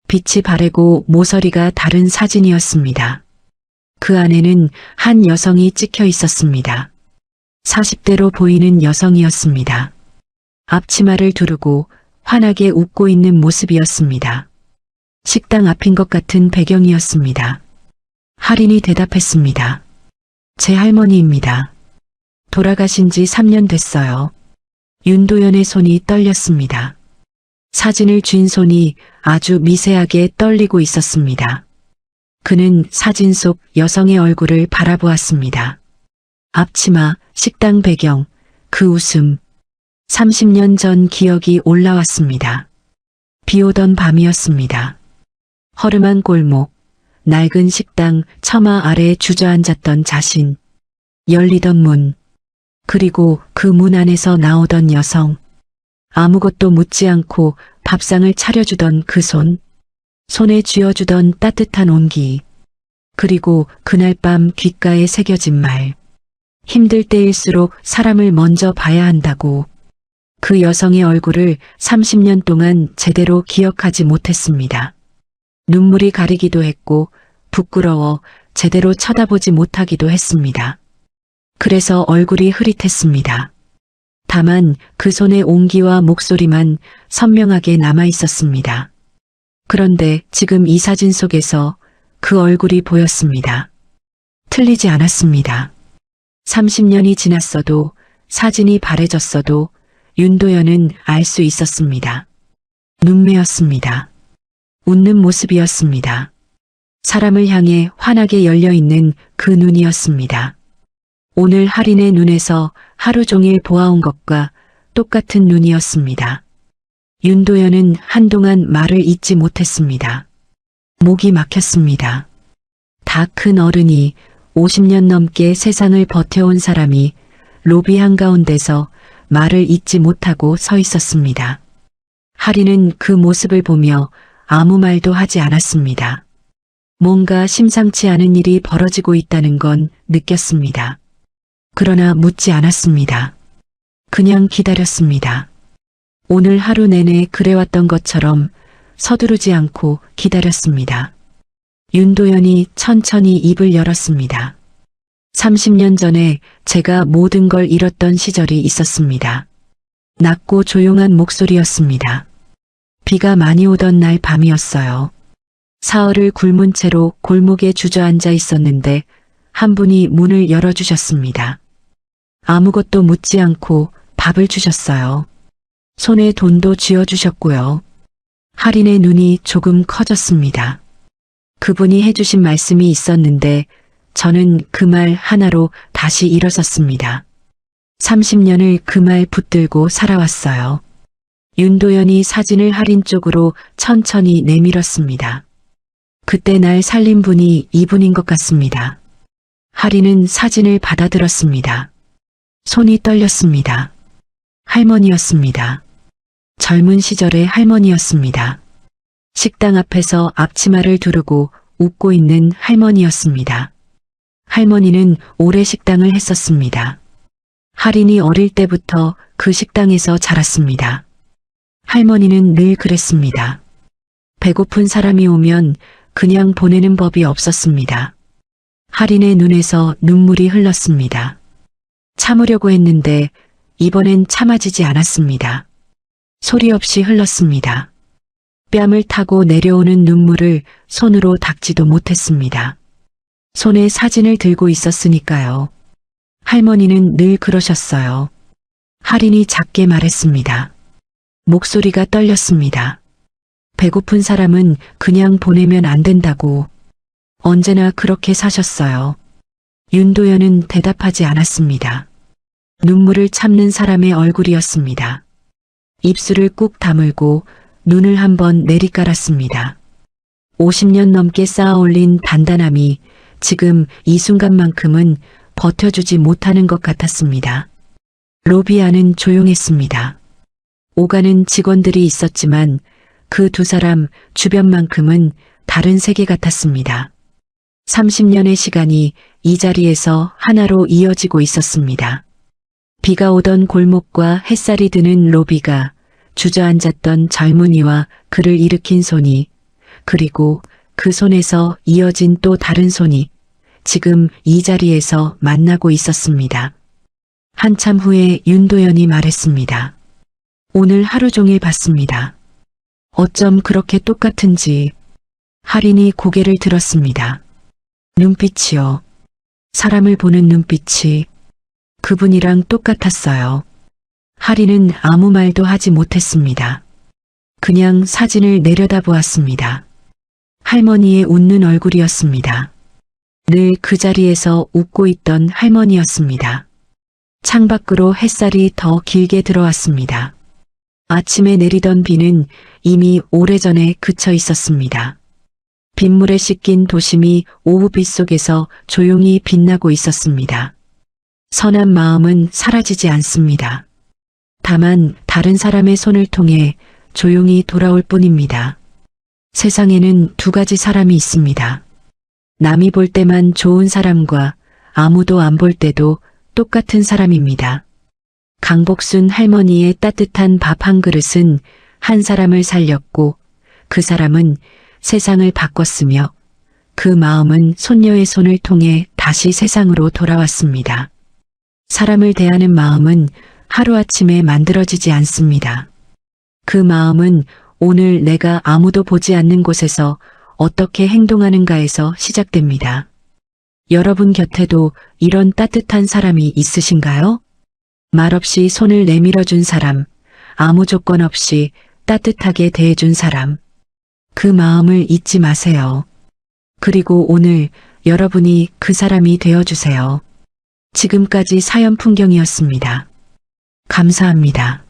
Speaker 2: 빛이 바래고 모서리가 다른 사진이었습니다. 그 안에는 한 여성이 찍혀 있었습니다. 40대로 보이는 여성이었습니다. 앞치마를 두르고 환하게 웃고 있는 모습이었습니다. 식당 앞인 것 같은 배경이었습니다. 할인이 대답했습니다. 제 할머니입니다. 돌아가신 지 3년 됐어요. 윤도현의 손이 떨렸습니다. 사진을 쥔 손이 아주 미세하게 떨리고 있었습니다. 그는 사진 속 여성의 얼굴을 바라보았습니다. 앞치마, 식당 배경, 그 웃음. 30년 전 기억이 올라왔습니다. 비 오던 밤이었습니다. 허름한 골목, 낡은 식당 처마 아래에 주저앉았던 자신, 열리던 문, 그리고 그 문 안에서 나오던 여성, 아무것도 묻지 않고 밥상을 차려주던 그 손, 손에 쥐어주던 따뜻한 온기, 그리고 그날 밤 귓가에 새겨진 말, 힘들 때일수록 사람을 먼저 봐야 한다고. 그 여성의 얼굴을 30년 동안 제대로 기억하지 못했습니다. 눈물이 가리기도 했고 부끄러워 제대로 쳐다보지 못하기도 했습니다. 그래서 얼굴이 흐릿했습니다. 다만 그 손의 온기와 목소리만 선명하게 남아 있었습니다. 그런데 지금 이 사진 속에서 그 얼굴이 보였습니다. 틀리지 않았습니다. 30년이 지났어도 사진이 바래졌어도 윤도현은 알 수 있었습니다. 눈매였습니다. 웃는 모습이었습니다. 사람을 향해 환하게 열려있는 그 눈이었습니다. 오늘 할인의 눈에서 하루 종일 보아온 것과 똑같은 눈이었습니다. 윤도현은 한동안 말을 잇지 못했습니다. 목이 막혔습니다. 다 큰 어른이 50년 넘게 세상을 버텨온 사람이 로비 한가운데서 말을 잇지 못하고 서 있었습니다. 하리는 그 모습을 보며 아무 말도 하지 않았습니다. 뭔가 심상치 않은 일이 벌어지고 있다는 건 느꼈습니다. 그러나 묻지 않았습니다. 그냥 기다렸습니다. 오늘 하루 내내 그래왔던 것처럼 서두르지 않고 기다렸습니다. 윤도현이 천천히 입을 열었습니다. 30년 전에 제가 모든 걸 잃었던 시절이 있었습니다. 낮고 조용한 목소리였습니다. 비가 많이 오던 날 밤이었어요. 사흘을 굶은 채로 골목에 주저앉아 있었는데 한 분이 문을 열어주셨습니다. 아무것도 묻지 않고 밥을 주셨어요. 손에 돈도 쥐어주셨고요. 할인의 눈이 조금 커졌습니다. 그분이 해주신 말씀이 있었는데 저는 그 말 하나로 다시 일어섰습니다. 30년을 그 말 붙들고 살아왔어요. 윤도현이 사진을 할인 쪽으로 천천히 내밀었습니다. 그때 날 살린 분이 이분인 것 같습니다. 할인은 사진을 받아들었습니다. 손이 떨렸습니다. 할머니였습니다. 젊은 시절의 할머니였습니다. 식당 앞에서 앞치마를 두르고 웃고 있는 할머니였습니다. 할머니는 오래 식당을 했었습니다. 할인이 어릴 때부터 그 식당에서 자랐습니다. 할머니는 늘 그랬습니다. 배고픈 사람이 오면 그냥 보내는 법이 없었습니다. 할인의 눈에서 눈물이 흘렀습니다. 참으려고 했는데 이번엔 참아지지 않았습니다. 소리 없이 흘렀습니다. 뺨을 타고 내려오는 눈물을 손으로 닦지도 못했습니다. 손에 사진을 들고 있었으니까요. 할머니는 늘 그러셨어요. 할인이 작게 말했습니다. 목소리가 떨렸습니다. 배고픈 사람은 그냥 보내면 안 된다고. 언제나 그렇게 사셨어요. 윤도현은 대답하지 않았습니다. 눈물을 참는 사람의 얼굴이었습니다. 입술을 꾹 다물고 눈을 한번 내리깔았습니다. 50년 넘게 쌓아올린 단단함이 지금 이 순간만큼은 버텨주지 못하는 것 같았습니다. 로비 안은 조용했습니다. 오가는 직원들이 있었지만 그 두 사람 주변만큼은 다른 세계 같았습니다. 30년의 시간이 이 자리에서 하나로 이어지고 있었습니다. 비가 오던 골목과 햇살이 드는 로비가 주저앉았던 젊은이와 그를 일으킨 손이, 그리고 그 손에서 이어진 또 다른 손이 지금 이 자리에서 만나고 있었습니다. 한참 후에 윤도현이 말했습니다. 오늘 하루 종일 봤습니다. 어쩜 그렇게 똑같은지. 할인이 고개를 들었습니다. 눈빛이요. 사람을 보는 눈빛이 그분이랑 똑같았어요. 할인은 아무 말도 하지 못했습니다. 그냥 사진을 내려다보았습니다. 할머니의 웃는 얼굴이었습니다. 늘 그 자리에서 웃고 있던 할머니였습니다. 창밖으로 햇살이 더 길게 들어왔습니다. 아침에 내리던 비는 이미 오래전에 그쳐 있었습니다. 빗물에 씻긴 도심이 오후빛 속에서 조용히 빛나고 있었습니다. 선한 마음은 사라지지 않습니다. 다만 다른 사람의 손을 통해 조용히 돌아올 뿐입니다. 세상에는 두 가지 사람이 있습니다. 남이 볼 때만 좋은 사람과 아무도 안 볼 때도 똑같은 사람입니다. 강복순 할머니의 따뜻한 밥 한 그릇은 한 사람을 살렸고 그 사람은 세상을 바꿨으며 그 마음은 손녀의 손을 통해 다시 세상으로 돌아왔습니다. 사람을 대하는 마음은 하루아침에 만들어지지 않습니다. 그 마음은 오늘 내가 아무도 보지 않는 곳에서 어떻게 행동하는가에서 시작됩니다. 여러분 곁에도 이런 따뜻한 사람이 있으신가요? 말없이 손을 내밀어준 사람, 아무 조건 없이 따뜻하게 대해준 사람. 그 마음을 잊지 마세요. 그리고 오늘 여러분이 그 사람이 되어주세요. 지금까지 사연 풍경이었습니다. 감사합니다.